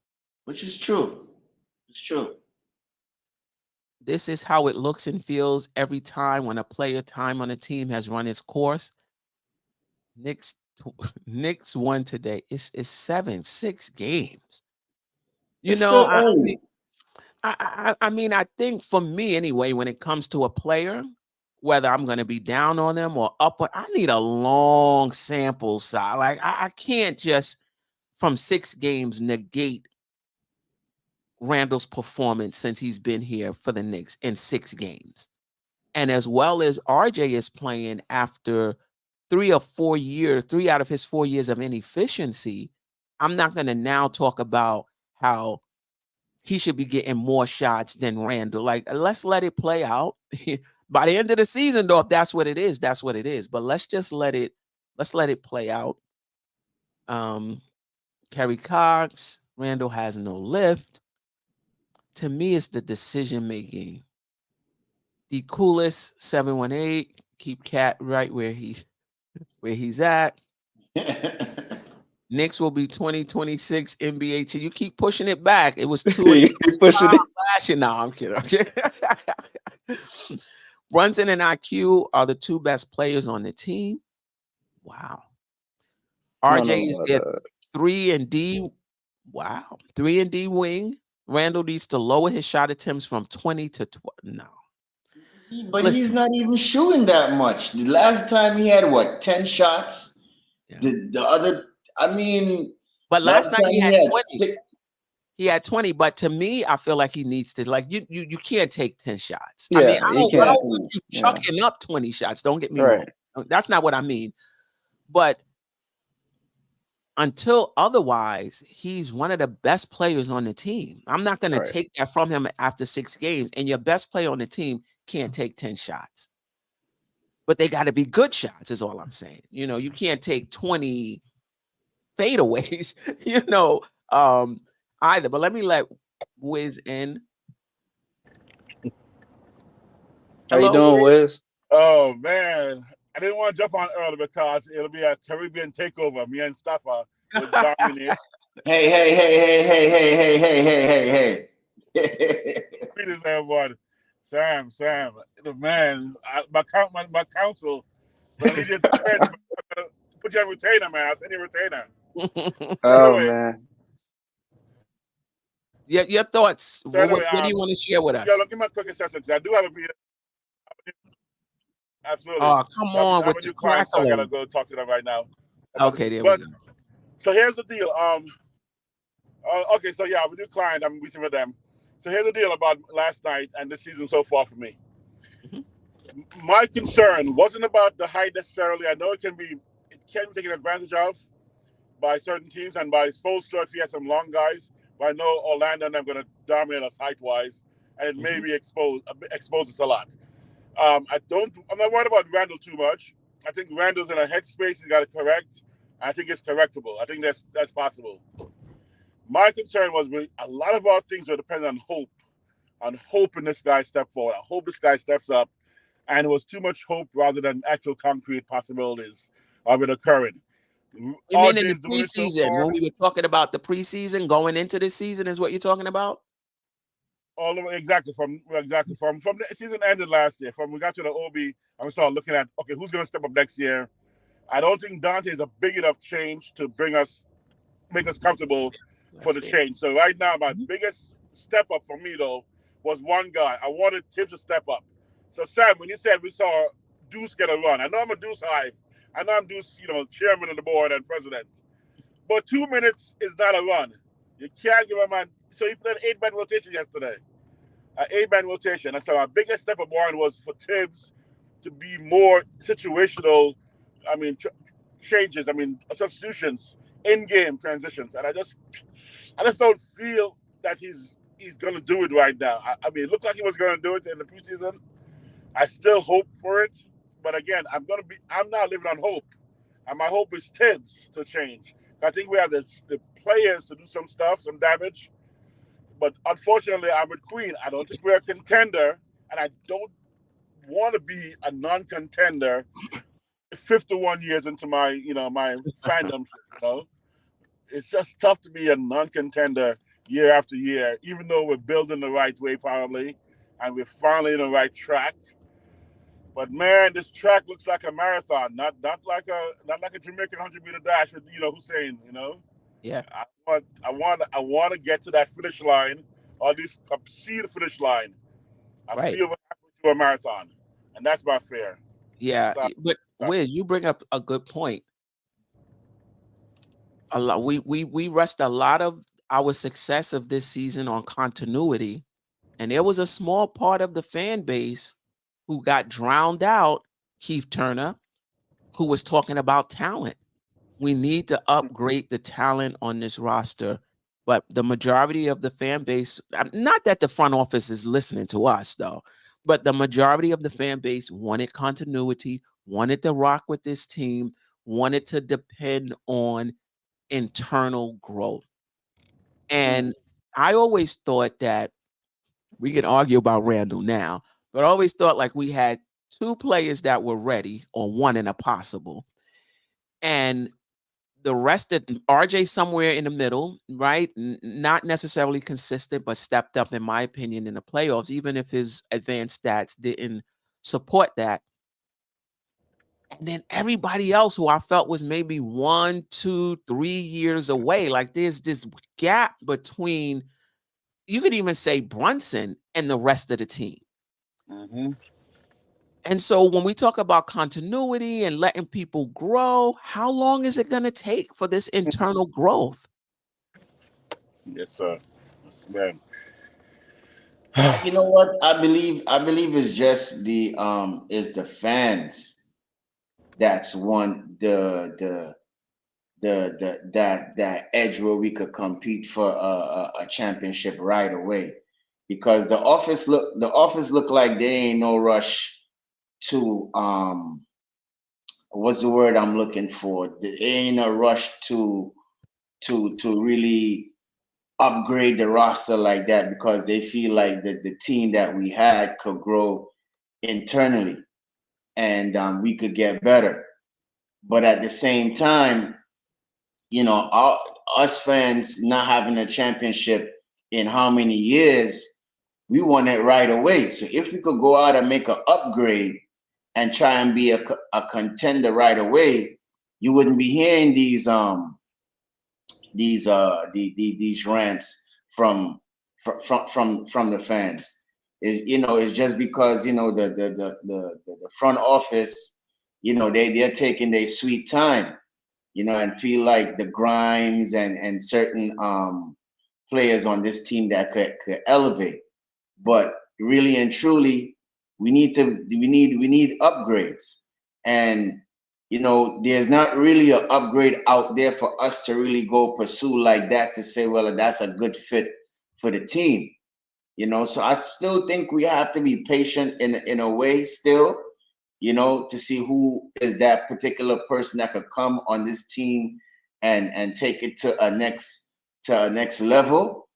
Which is true. It's true. This is how it looks and feels every time when a player time on a team has run its course. Knicks won today. It's 6 games. It's still early. I mean, I think for me anyway, when it comes to a player, whether I'm going to be down on them or up, I need a long sample size. Like I can't just from 6 games negate Randle's performance since he's been here for the Knicks in 6 games. And as well as RJ is playing after 3 or 4 years, 3 out of his 4 years of inefficiency, I'm not going to now talk about how he should be getting more shots than Randle. Like, let's let it play out. By the end of the season, though, if that's what it is, that's what it is. But let's let it play out. Kerry Cox, Randle has no lift. To me, it's the decision making. The coolest 718, keep Cat right where he's at. Knicks will be 2026 NBA. You keep pushing it back. It was 2 pushing it. last year. No, I'm kidding. Brunson and IQ are the 2 best players on the team. Wow. RJ is their 3 and D. Wow. 3 and D wing. Randle needs to lower his shot attempts from 20 to 12. No. But he's not even shooting that much. The last time he had 10 shots? Yeah. The other, I mean, but last night he had 20. 6. He had 20, but to me, I feel like he needs to, like, you can't take 10 shots. Yeah, I mean, I don't want you Yeah. chucking up 20 shots. Don't get me wrong. That's not what I mean. But until otherwise, he's one of the best players on the team. I'm not going to take that from him after 6 games. And your best player on the team can't take 10 shots. But they got to be good shots, is all I'm saying. You can't take 20 fadeaways, either. But let me let Wiz in. How you doing, Wiz? Oh man, I didn't want to jump on early because it'll be a Caribbean takeover. Me and Staffa will dominate. Hey. Greetings, everyone. Sam, the man, my counsel. But I need you to put you on retainer, man. I send you a retainer. Oh anyway, man. Yeah, your thoughts. So anyway, what do you want to share with us? Yeah, look, give me a quick assessment. I do have a video. Absolutely. Oh, come on with the client, so I crackling. gotta go talk to them right now. Okay, there we go. So here's the deal. Okay, so yeah, I have a new client. I'm meeting with them. So here's the deal about last night and this season so far for me. Mm-hmm. My concern wasn't about the height necessarily. I know it can be taken advantage of by certain teams and by Spoelstra if he has some long guys. But I know Orlando and I'm going to dominate us height-wise, and it may be expose us a lot. I'm not worried about Randle too much. I think Randle's in a headspace he's got to correct. I think it's correctable. I think that's possible. My concern was a lot of our things were dependent on hoping this guy step forward. I hope this guy steps up, and it was too much hope rather than actual concrete possibilities of it occurring. You mean in RJ the is doing it so preseason far. when we were talking about the preseason going into this season is what you're talking about? All the way exactly from the season ended last year. From we got to the OB and we started looking at okay, who's going to step up next year. I don't think Dante is a big enough change to make us comfortable for That's the fair. change. So right now, my Mhm. biggest step up for me though was one guy. I wanted Tibbs to step up. So Sam, when you said we saw Deuce get a run, I know I'm a Deuce hive. I know I'm Deuce, chairman of the board and president. But 2 minutes is not a run. You can't give a man. So he played an 8-man rotation yesterday. An 8-man rotation. And so our biggest step up one was for Tibbs to be more situational. I mean, changes. I mean, substitutions, in-game transitions. And I just don't feel that he's gonna do it right now. I mean, it looked like he was gonna do it in the preseason. I still hope for it, but again, I'm not living on hope, and my hope is Tibbs to change. I think we have the players to do some stuff, some damage, but unfortunately, I'm with Queen. I don't think we're a contender, and I don't want to be a non-contender 51 years into my fandom. It's just tough to be a non-contender year after year, even though we're building the right way probably, and we're finally in the right track. But man, this track looks like a marathon, not like a Jamaican 100-meter dash with Hussein. Yeah, I want to get to that finish line, or at least see the finish line. I right. feel we're halfway through a marathon, and that's my fear. Yeah, So, but Wiz, you bring up a good point. A lot we rest a lot of our success of this season on continuity, and there was a small part of the fan base who got drowned out, Keith Turner, who was talking about talent. We need to upgrade the talent on this roster. But the majority of the fan base, not that the front office is listening to us though, but the majority of the fan base wanted continuity, wanted to rock with this team, wanted to depend on internal growth. And I always thought that we can argue about Randle now, but I always thought like we had two players that were ready or one and a possible. And the rest of RJ somewhere in the middle, right? Not necessarily consistent, but stepped up, in my opinion, in the playoffs, even if his advanced stats didn't support that. And then everybody else who I felt was maybe 1, 2, 3 years away. Like there's this gap between, you could even say Brunson and the rest of the team. mm-hmm. And so when we talk about continuity and letting people grow, how long is it going to take for this internal growth? Yes, sir. Yes, man. You know what? I believe it's just the fans that's one that edge where we could compete for a championship right away, because the office look like they ain't no rush to what's the word I'm looking for? They ain't a rush to really upgrade the roster like that, because they feel like the team that we had could grow internally, and we could get better. But at the same time, us fans not having a championship in how many years, we want it right away. So if we could go out and make an upgrade and try and be a contender right away, you wouldn't be hearing these rants from the fans. It's just because the front office, they're taking their sweet time, and feel like the Grimes and certain players on this team that could elevate. But really and truly, we need upgrades. And there's not really an upgrade out there for us to really go pursue like that, to say, well, that's a good fit for the team. So I still think we have to be patient in a way still, to see who is that particular person that could come on this team and take it to a to a next level.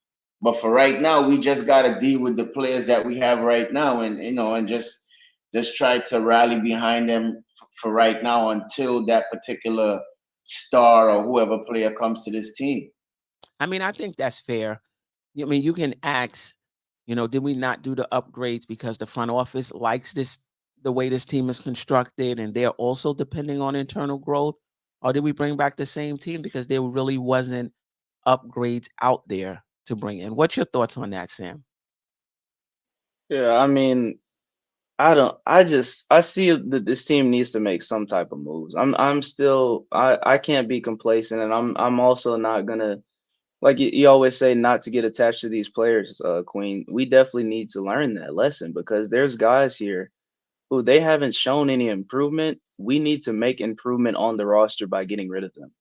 But for right now, we just gotta deal with the players that we have right now, and and just try to rally behind them for right now until that particular star or whoever player comes to this team. I mean, I think that's fair. I mean, you can ask, did we not do the upgrades because the front office likes the way this team is constructed, and they're also depending on internal growth? Or did we bring back the same team because there really wasn't upgrades out there to bring in? What's your thoughts on that, Sam? Yeah, I mean, I see that this team needs to make some type of moves. I'm still I can't be complacent, and I'm also not gonna, like you always say, not to get attached to these players, Queen. We definitely need to learn that lesson because there's guys here who they haven't shown any improvement. We need to make improvement on the roster by getting rid of them.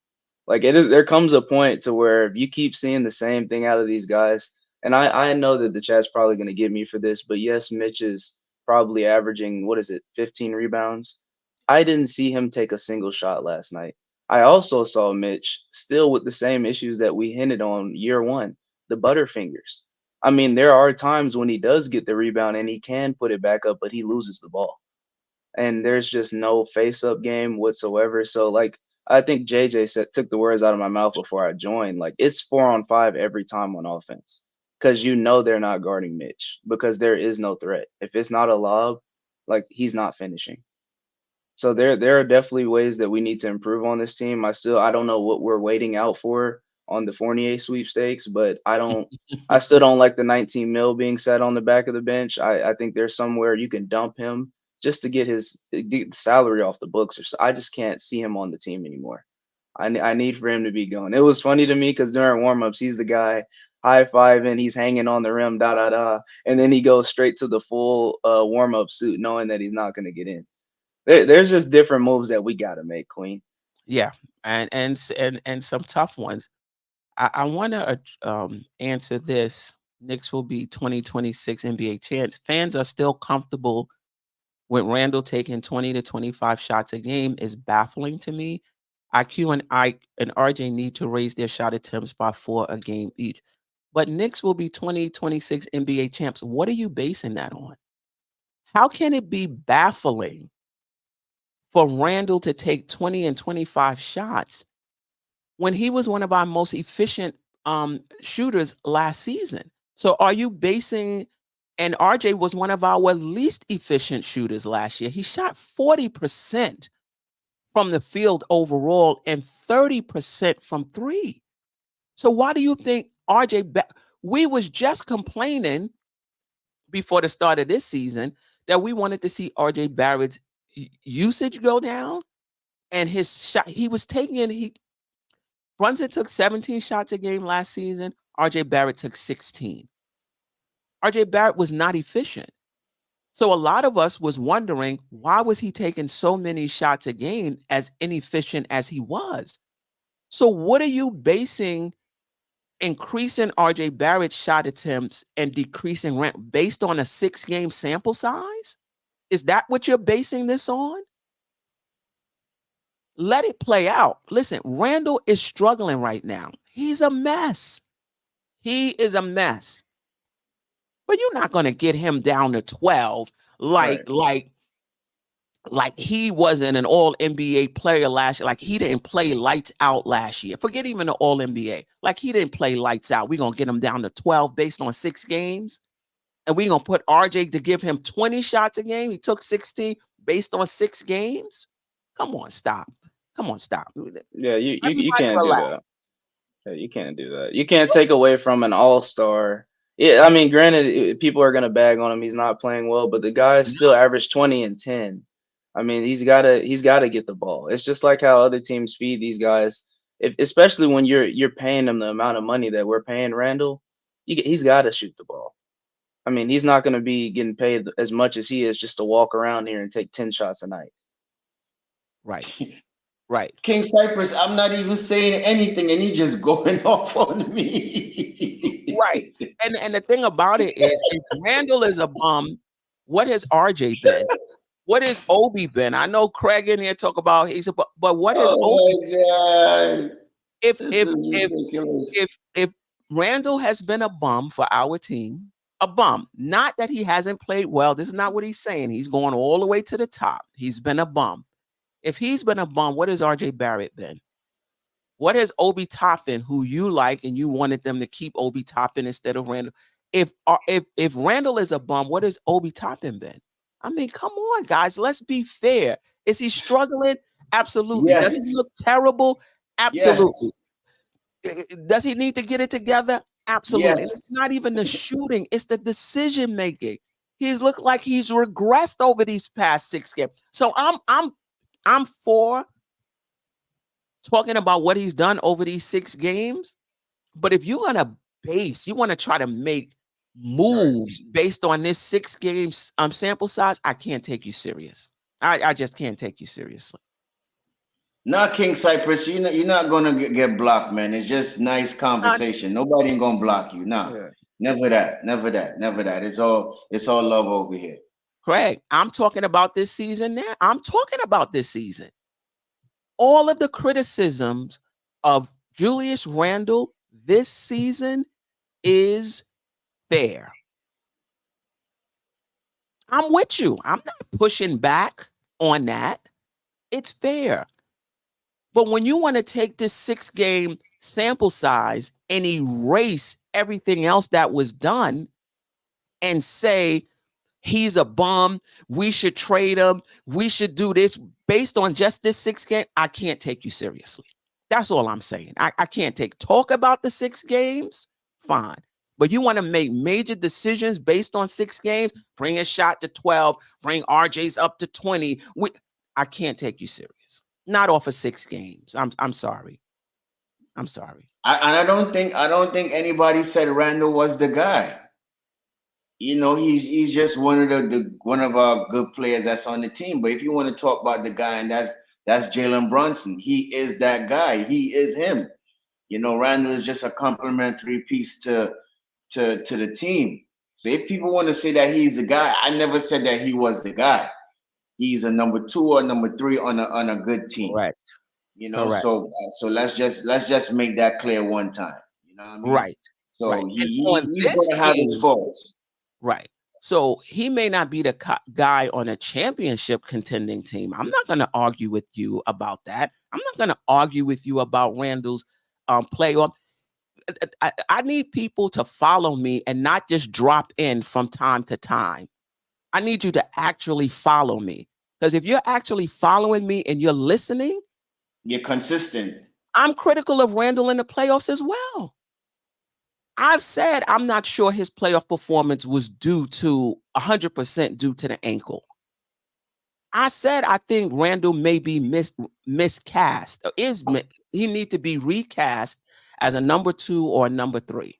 Like there comes a point to where if you keep seeing the same thing out of these guys, and I know that the chat's probably going to get me for this, but yes, Mitch is probably averaging, what is it, 15 rebounds. I didn't see him take a single shot last night. I also saw Mitch still with the same issues that we hinted on year one, the butterfingers. I mean, there are times when he does get the rebound and he can put it back up, but he loses the ball. And there's just no face up game whatsoever. So like I think JJ said, took the words out of my mouth before I joined. Like it's 4-on-5 every time on offense because they're not guarding Mitch because there is no threat. If it's not a lob, like he's not finishing. So there are definitely ways that we need to improve on this team. I don't know what we're waiting out for on the Fournier sweepstakes, but I still don't like the 19 mil being set on the back of the bench. I think there's somewhere you can dump him just to get the salary off the books. I just can't see him on the team anymore. I need for him to be going. It was funny to me because during warmups, he's the guy high-fiving, he's hanging on the rim, and then he goes straight to the full warm-up suit, knowing that he's not going to get in. There's just different moves that we got to make, Queen. Yeah, and some tough ones. I want to answer this. Knicks will be 2026 NBA champs. Fans are still comfortable with Randle taking 20 to 25 shots a game is baffling to me. IQ and RJ need to raise their shot attempts by 4 a game each. But Knicks will be 2026 NBA champs. What are you basing that on? How can it be baffling for Randle to take 20 and 25 shots when he was one of our most efficient shooters last season? So are you basing, and RJ was one of our least efficient shooters last year. He shot 40% from the field overall and 30% from 3. So why do you think we was just complaining before the start of this season that we wanted to see RJ Barrett's usage go down and his shot Brunson took 17 shots a game last season. RJ Barrett took 16. RJ Barrett was not efficient. So a lot of us was wondering, why was he taking so many shots a game as inefficient as he was? So what are you basing increasing RJ Barrett's shot attempts and decreasing Randle based on a 6-game sample size? Is that what you're basing this on? Let it play out. Listen, Randle is struggling right now. He's a mess. He is a mess. But you're not going to get him down to 12 like he wasn't an all-NBA player last year. Like he didn't play lights out last year. Forget even the all-NBA. Like he didn't play lights out. We're going to get him down to 12 based on 6 games. And we're going to put RJ to give him 20 shots a game. He took 16 based on 6 games. Come on, stop. Yeah, you can't do that. Yeah, you can't do that. You can't take away from an all-star. Yeah, I mean, granted, people are gonna bag on him. He's not playing well, but the guy still averaged 20 and 10. I mean, he's gotta get the ball. It's just like how other teams feed these guys. Especially when you're paying them the amount of money that we're paying Randle, he's got to shoot the ball. I mean, he's not gonna be getting paid as much as he is just to walk around here and take 10 shots a night. Right. King Cypress, I'm not even saying anything, and he just going off on me. Right. And the thing about it is, if Randle is a bum, what has RJ been? What has Obi been? I know Craig in here talk about he's a bum, but what has Obi been? if This if is if ridiculous. if Randle has been a bum for our team, a bum, not that he hasn't played well. This is not what he's saying. He's going all the way to the top. He's been a bum. If he's been a bum, what has RJ Barrett been? What has Obi Toppin, who you like and you wanted them to keep Obi Toppin instead of Randle? If Randle is a bum, what has Obi Toppin been? I mean, come on, guys. Let's be fair. Is he struggling? Absolutely. Does he Yes. look terrible? Absolutely. Yes. Does he need to get it together? Absolutely. And it's Yes. not even the shooting, it's the decision making. He's looked like he's regressed over these past 6 games. So I'm for talking about what he's done over these 6 games. But if you want to try to make moves based on this 6 games sample size, I can't take you serious. I just can't take you seriously. Not King Cypress. You're not gonna get blocked, man. It's just nice conversation. Nobody ain't gonna block you. Nah. Yeah. Never that. Never that. Never that. It's all love over here. Craig, I'm talking about this season now. I'm talking about this season. All of the criticisms of Julius Randle this season is fair. I'm with you. I'm not pushing back on that. It's fair. But when you want to take this 6-game sample size and erase everything else that was done and say he's a bum, we should trade him, we should do this based on just this 6 game, I can't take you seriously. That's all I'm saying. I can't talk about the 6 games, fine. But you want to make major decisions based on 6 games, bring a shot to 12, bring RJ's up to 20. I can't take you serious. Not off of 6 games. I'm sorry. I'm sorry. I don't think anybody said Randle was the guy. He's just one of our good players that's on the team. But if you want to talk about the guy, and that's Jalen Brunson, he is that guy. He is him. Randle is just a complementary piece to the team. So if people want to say that he's the guy, I never said that he was the guy. He's a number 2 or number 3 on a good team. Correct. Correct. So let's just make that clear one time. You know what I mean? Right. So right. he's going to have his faults. Right. So he may not be the guy on a championship contending team. I'm not going to argue with you about that. I'm not going to argue with you about Randle's playoff. I need people to follow me and not just drop in from time to time. I need you to actually follow me, because if you're actually following me and you're listening, you're consistent. I'm critical of Randle in the playoffs as well. I've said I'm not sure his playoff performance was 100% due to the ankle. I said I think Randle may be miscast. He need to be recast as a number 2 or a number 3.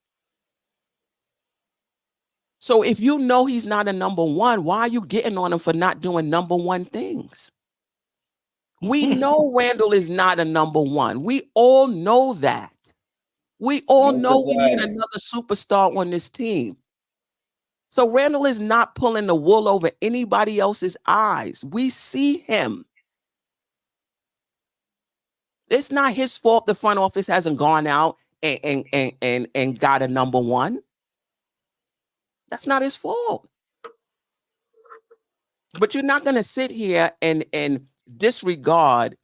So if you know he's not a number 1, why are you getting on him for not doing number 1 things? We know Randle is not a number 1. We all know that. We all know we need another superstar on this team. So Randle is not pulling the wool over anybody else's eyes. We see him. It's not his fault the front office hasn't gone out and got a number 1. That's not his fault. But you're not going to sit here and disregard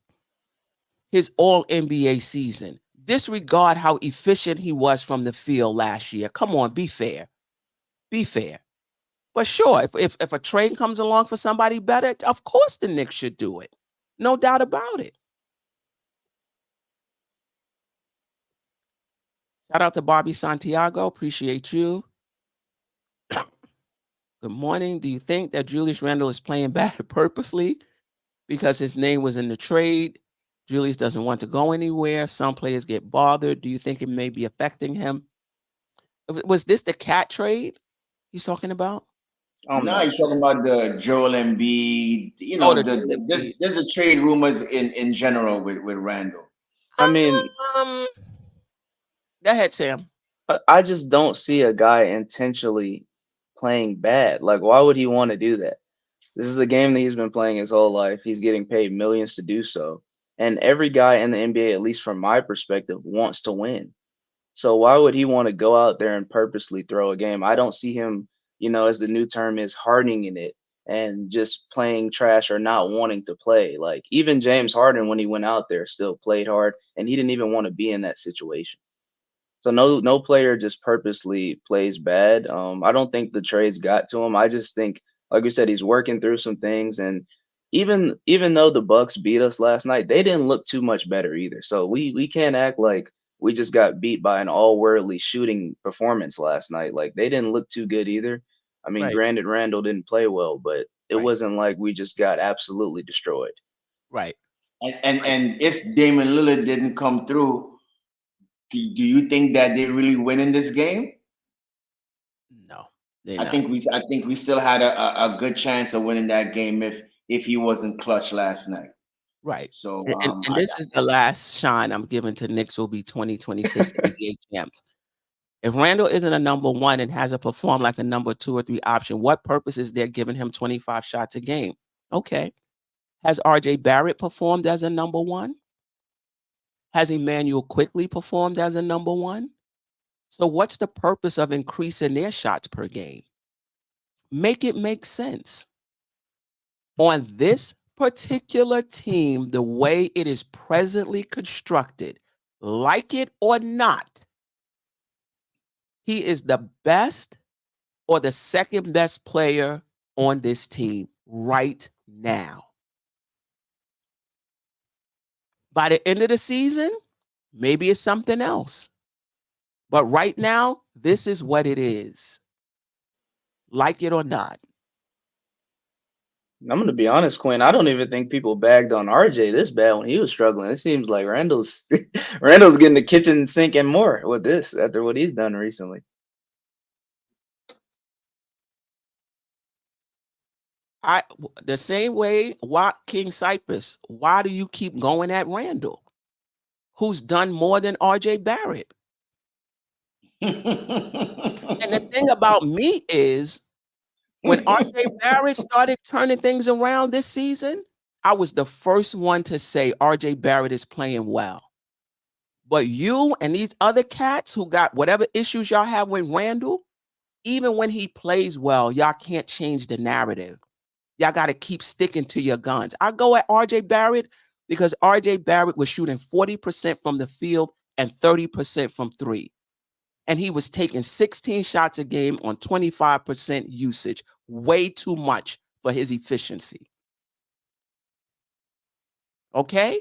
his all-NBA season. Disregard how efficient he was from the field last year. Come on, be fair. Be fair. But sure, if a trade comes along for somebody better, of course the Knicks should do it. No doubt about it. Shout out to Bobby Santiago. Appreciate you. Good morning. Do you think that Julius Randle is playing bad purposely because his name was in the trade? Julius doesn't want to go anywhere. Some players get bothered. Do you think it may be affecting him? Was this the cat trade he's talking about? No, he's talking about the Joel Embiid. There's a trade rumors in general with Randle. I mean, go ahead, Sam. I just don't see a guy intentionally playing bad. Like, why would he want to do that? This is the game that he's been playing his whole life. He's getting paid millions to do so. And every guy in the NBA, at least from my perspective, wants to win. So why would he want to go out there and purposely throw a game? I don't see him, as the new term is, hardening in it and just playing trash or not wanting to play. Like even James Harden, when he went out there, still played hard, and he didn't even want to be in that situation. So no player just purposely plays bad. I don't think the trades got to him. I just think, like we said, he's working through some things, and even though the Bucks beat us last night, they didn't look too much better either. So we can't act like we just got beat by an all-worldly shooting performance last night. Like they didn't look too good either. I mean, Right. granted, Randle didn't play well, but it Right. wasn't like we just got absolutely destroyed. Right. And if Damon Lillard didn't come through, do you think that they really win in this game? No, they're I not. think we still had a good chance of winning that game if he wasn't clutch last night. Right. So And this is the last shine I'm giving to Knicks will be 2026 NBA champs. If Randle isn't a number one and hasn't performed like a number 2 or 3 option, what purpose is there giving him 25 shots a game? Okay. Has RJ Barrett performed as a number 1? Has Emmanuel Quickly performed as a number 1? So what's the purpose of increasing their shots per game? Make it make sense. On this particular team, the way it is presently constructed, like it or not, he is the best or the second best player on this team right now. By the end of the season, maybe it's something else. But right now, this is what it is. Like it or not. I'm gonna be honest, Quinn. I don't even think people bagged on RJ this bad when he was struggling. It seems like Randle's Randle's getting the kitchen sink and more with this after what he's done recently. The same way, why King Cypress? Why do you keep going at Randle, who's done more than RJ Barrett? And the thing about me is, when RJ Barrett started turning things around this season, I was the first one to say RJ Barrett is playing well. But you and these other cats who got whatever issues y'all have with Randle, even when he plays well, y'all can't change the narrative. Y'all got to keep sticking to your guns. I go at RJ Barrett because RJ Barrett was shooting 40% from the field and 30% from 3. And he was taking 16 shots a game on 25% usage. Way too much for his efficiency. Okay?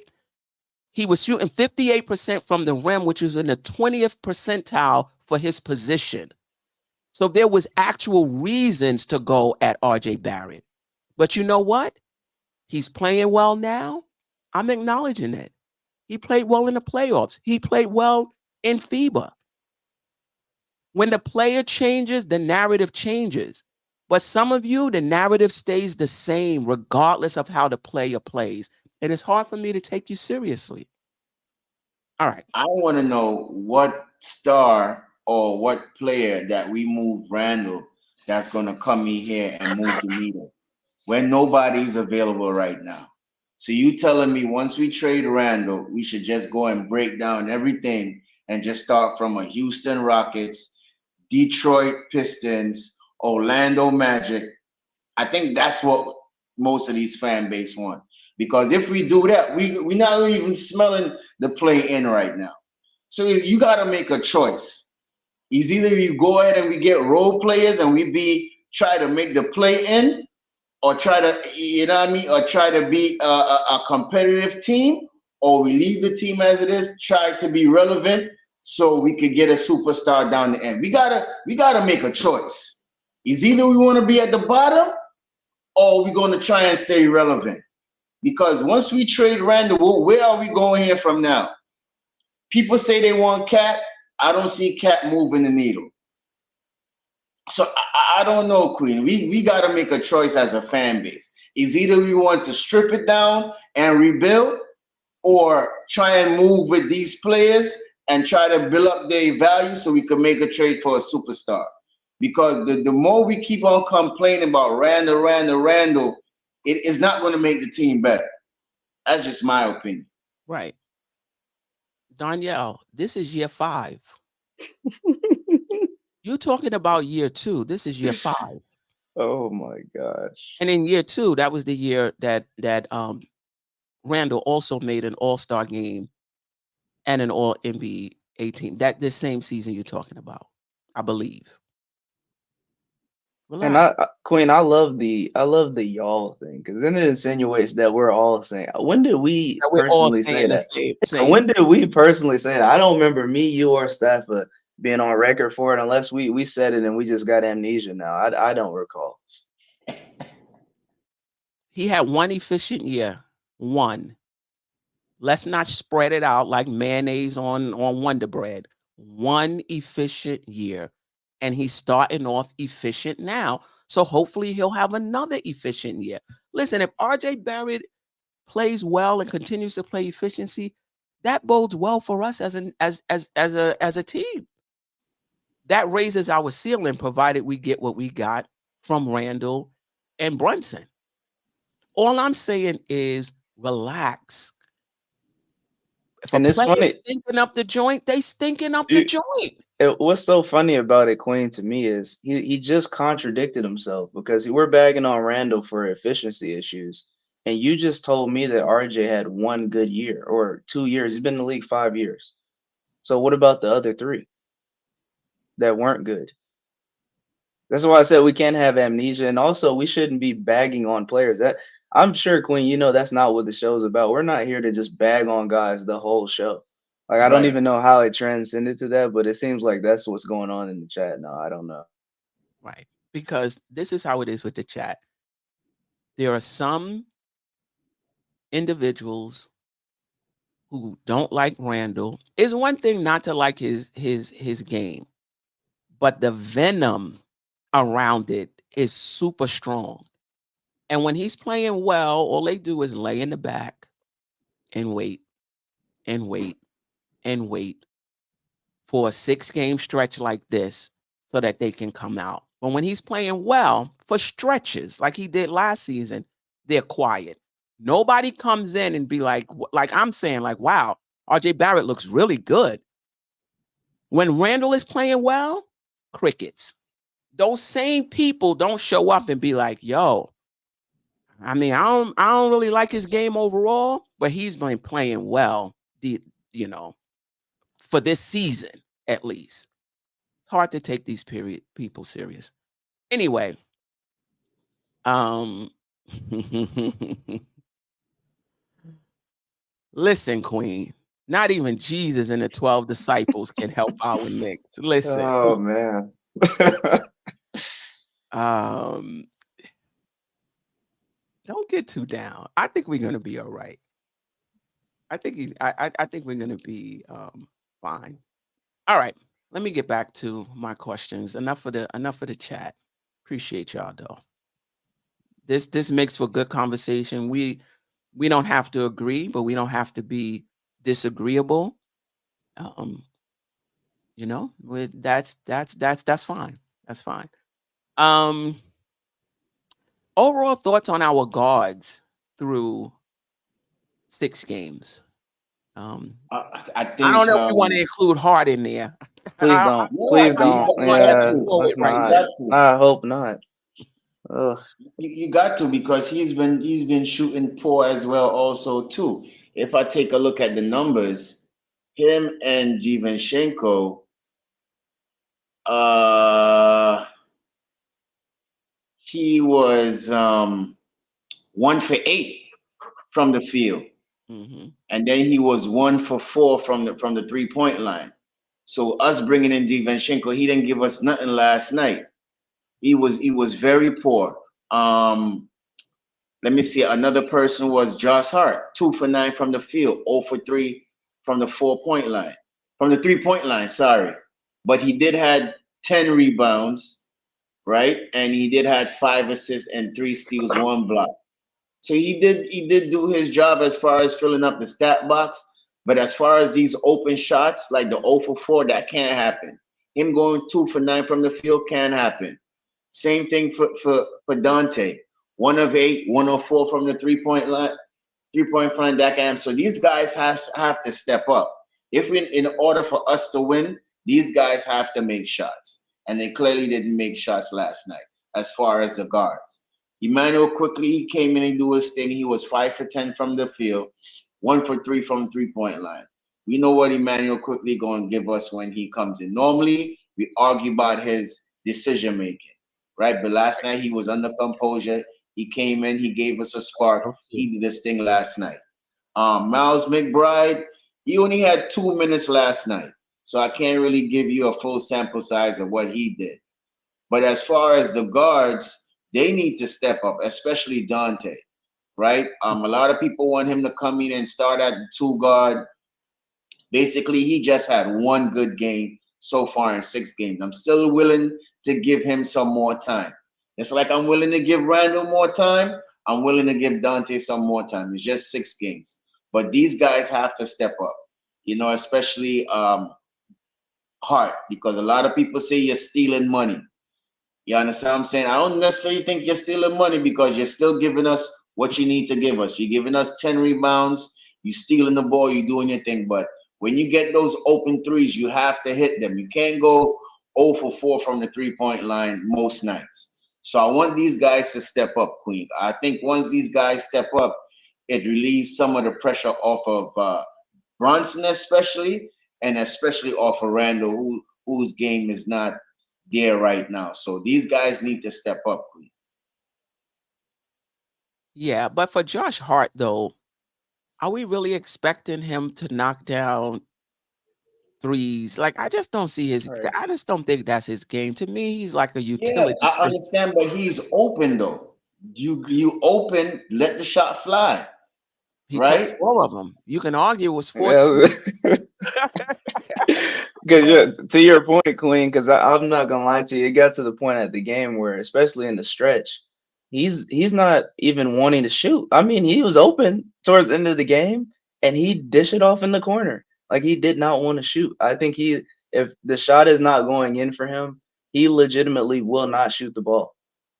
He was shooting 58% from the rim, which is in the 20th percentile for his position. So there was actual reasons to go at RJ Barrett. But you know what? He's playing well now. I'm acknowledging it. He played well in the playoffs. He played well in FIBA. When the player changes, the narrative changes. But some of you, the narrative stays the same regardless of how the player plays. And it's hard for me to take you seriously. All right. I want to know what star or what player that we move Randle that's going to come in here and move the meter when nobody's available right now. So you telling me once we trade Randle, we should just go and break down everything and just start from a Houston Rockets, Detroit Pistons, Orlando Magic. I think that's what most of these fan base want. Because if we do that, we're not even smelling the play in right now. So you got to make a choice. It's either you go ahead and we get role players and we try to make the play in, or try to, you know what I mean, or try to be a competitive team, or we leave the team as it is, try to be relevant so we could get a superstar down the end. We gotta make a choice. It's either we want to be at the bottom or we're going to try and stay relevant. Because once we trade Randle, where are we going here from now? People say they want Cat. I don't see Cat moving the needle. So I don't know, Queen. We got to make a choice as a fan base. It's either we want to strip it down and rebuild, or try and move with these players and try to build up their value so we can make a trade for a superstar. Because the more we keep on complaining about Randle, it is not going to make the team better. That's just my opinion. Right. Danielle, this is year 5. You're talking about year 2. This is year 5. Oh my gosh. And in year 2, that was the year that Randle also made an All-Star game and an All NBA team. That the same season you're talking about, I believe. And Relax. Queen, I love the y'all thing because then it insinuates that we're all saying. When did we That we're all personally say saying the that? same. When did we personally say that? I don't remember me, you, or Staffa being on record for it unless we said it and we just got amnesia now. I don't recall. He had one efficient year. One. Let's not spread it out like mayonnaise on Wonder Bread. One efficient year. And he's starting off efficient now. So hopefully he'll have another efficient year. Listen, if RJ Barrett plays well and continues to play efficiency, that bodes well for us as a team. That raises our ceiling, provided we get what we got from Randle and Brunson. All I'm saying is relax. If a And it's player funny. is stinking up the joint, they stinking up the joint. What's so funny about it, Queen, to me is he just contradicted himself because we're bagging on Randle for efficiency issues. And you just told me that RJ had one good year or 2 years. He's been in the league 5 years. So what about the other 3 that weren't good? That's why I said we can't have amnesia. And also we shouldn't be bagging on players. That I'm sure, Queen, you know that's not what the show's about. We're not here to just bag on guys the whole show. Like I don't Right. even know how it transcended to that, but it seems like that's what's going on in the chat now. I don't know. Right. Because this is how it is with the chat. There are some individuals who don't like Randle. It's one thing not to like his game, but the venom around it is super strong. And when he's playing well, all they do is lay in the back and wait and wait and wait for a 6-game stretch like this so that they can come out. But when he's playing well for stretches like he did last season, they're quiet. Nobody comes in and be like I'm saying, like, wow, RJ Barrett looks really good. When Randle is playing well, crickets. Those same people don't show up and be like, yo, I mean, I don't really like his game overall, but he's been playing well, for this season at least. It's hard to take these people serious. Anyway, listen, Queen. Not even Jesus and the 12 disciples can help our Knicks. Listen. Oh man. Don't get too down. I think we're gonna be all right. I think we're gonna be fine. All right. Let me get back to my questions. Enough for the chat. Appreciate y'all though. This makes for good conversation. We don't have to agree, but we don't have to be disagreeable. That's fine. That's fine. Overall thoughts on our guards through 6 games. I think I don't know if you want to include Hart in there. Please don't. Please don't. Yeah, let's not. I hope not. Ugh. You got to, because he's been shooting poor as well also too. If I take a look at the numbers, him and Giovincenko, he was 1 for 8 from the field. Mm-hmm. And then he was 1 for 4 from the 3-point line. So us bringing in Giovincenko, he didn't give us nothing last night. He was very poor. Let me see. Another person was Josh Hart, 2 for 9 from the field, 0 for 3 from the 4-point line, from the 3-point line. Sorry, but he did had 10 rebounds, right? And he did had 5 assists and 3 steals, 1 block. So he did do his job as far as filling up the stat box. But as far as these open shots, like the 0 for 4, that can't happen. Him going 2 for 9 from the field can't happen. Same thing for Dante. 1 of 8, 1 of 4 from the 3-point line. 3-point front that game. So these guys have to step up. In order for us to win, these guys have to make shots. And they clearly didn't make shots last night as far as the guards. Emmanuel quickly, he came in and do his thing. He was 5 for 10 from the field, 1 for 3 from the 3-point line. We know what Emmanuel quickly going to give us when he comes in. Normally, we argue about his decision making, right? But last night he was under composure. He came in, he gave us a spark. He did this thing last night. Miles McBride, he only had 2 minutes last night. So I can't really give you a full sample size of what he did. But as far as the guards, they need to step up, especially Dante, right? A lot of people want him to come in and start at the 2 guard. Basically, he just had 1 good game so far in 6 games. I'm still willing to give him some more time. It's like I'm willing to give Randle more time. I'm willing to give Dante some more time. It's just 6 games. But these guys have to step up, especially Hart, because a lot of people say you're stealing money. You understand what I'm saying? I don't necessarily think you're stealing money because you're still giving us what you need to give us. You're giving us 10 rebounds. You're stealing the ball. You're doing your thing. But when you get those open threes, you have to hit them. You can't go 0 for 4 from the 3-point line most nights. So I want these guys to step up, Queen. I think once these guys step up, it relieves some of the pressure off of Brunson especially, and especially off of Randle, whose game is not there right now. So these guys need to step up, Queen. Yeah, but for Josh Hart, though, are we really expecting him to knock down threes? Like, I just don't see Right. I just don't think that's his game. To me, he's like a Yeah, utility. I understand, but he's open though. You open, let the shot fly, He took right? 4 of them. You can argue it was 4-2. Yeah. Because to your point, Queen, because I'm not gonna lie to you, it got to the point at the game where, especially in the stretch, he's not even wanting to shoot. I mean, he was open towards the end of the game, and he dished it off in the corner. Like he did not want to shoot. I think if the shot is not going in for him, he legitimately will not shoot the ball.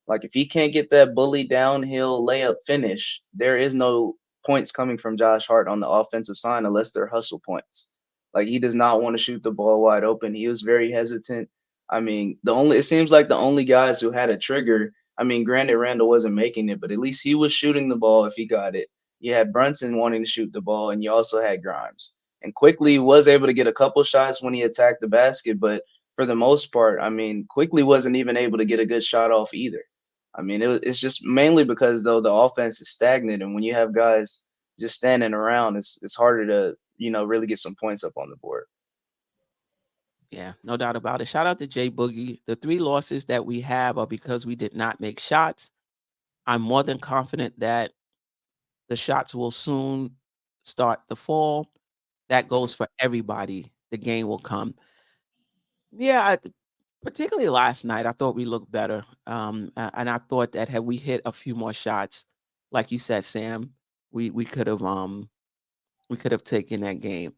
Like if he can't get that bully downhill layup finish, there is no points coming from Josh Hart on the offensive side unless they're hustle points. Like he does not want to shoot the ball wide open. He was very hesitant. I mean, it seems like the only guys who had a trigger. I mean, granted, Randle wasn't making it, but at least he was shooting the ball if he got it. You had Brunson wanting to shoot the ball, and you also had Grimes. And Quickly was able to get a couple shots when he attacked the basket, but for the most part, I mean, Quickly wasn't even able to get a good shot off either. I mean, it's just mainly because though the offense is stagnant, and when you have guys just standing around, it's harder to really get some points up on the board. Yeah, no doubt about it. Shout out to Jay Boogie. The 3 losses that we have are because we did not make shots. I'm more than confident that the shots will soon start to fall. That goes for everybody. The game will come. Yeah, particularly last night, I thought we looked better. And I thought that had we hit a few more shots, like you said, Sam, we could have taken that game.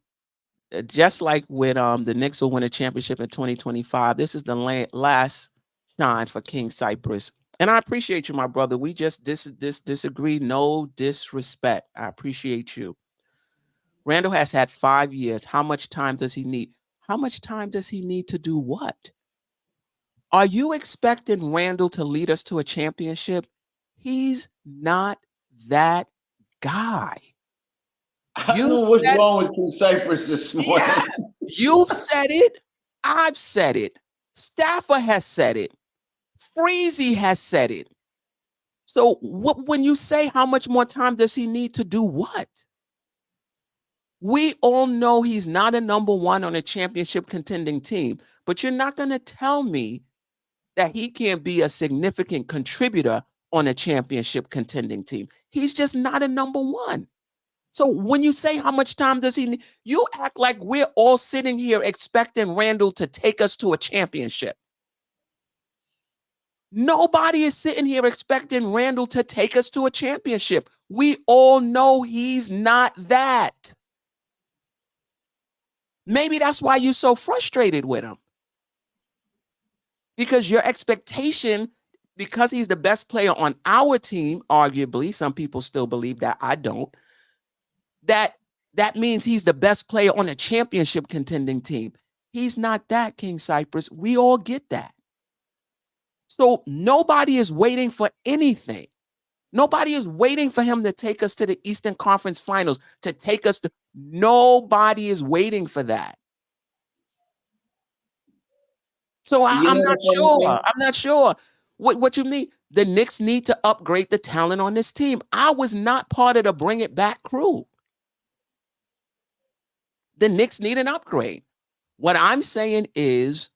Just like when the Knicks will win a championship in 2025, this is the last shine for King Cypress. And I appreciate you, my brother. We just disagree. No disrespect. I appreciate you. Randle has had 5 years. How much time does he need? How much time does he need to do what? Are you expecting Randle to lead us to a championship? He's not that guy. I don't know what's wrong with King Cypress this morning. Yeah, you've said it. I've said it. Staffer has said it. Freezy has said it. So when you say how much more time does he need to do what? We all know he's not a number 1 on a championship contending team, but you're not going to tell me that he can't be a significant contributor on a championship contending team. He's just not a number 1. So when you say how much time does he need, you act like we're all sitting here expecting Randle to take us to a championship. Nobody is sitting here expecting Randle to take us to a championship. We all know he's not that. Maybe that's why you're so frustrated with him. Because your expectation, because he's the best player on our team, arguably, some people still believe that, I don't. that means he's the best player on a championship contending team. He's not that, King Cypress. We all get that. So nobody is waiting for anything. Nobody is waiting for him to take us to the Eastern Conference Finals, to take us to. Nobody is waiting for that. So I'm not sure. I'm not sure. What you mean? The Knicks need to upgrade the talent on this team. I was not part of the bring it back crew. The Knicks need an upgrade. What I'm saying is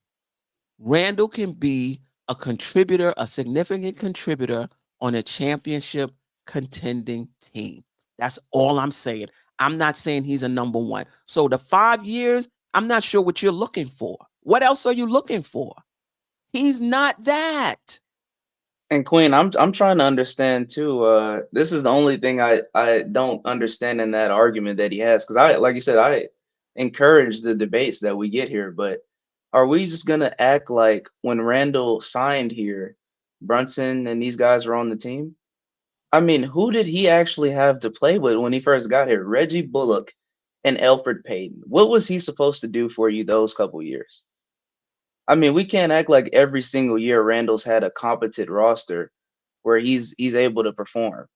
Randle can be a contributor, a significant contributor on a championship contending team. That's all I'm saying. I'm not saying he's a number one. So the 5 years, I'm not sure what you're looking for. What else are you looking for? He's not that. And Queen, I'm trying to understand too. This is the only thing I don't understand in that argument that he has, because I, like you said, I encourage the debates that we get here, but are we just gonna act like when Randall signed here, Brunson and these guys were on the team? I mean, who did he actually have to play with when he first got here? Reggie Bullock and Elfrid Payton. What was he supposed to do for you those couple years? I mean, we can't act like every single year Randall's had a competent roster where he's able to perform.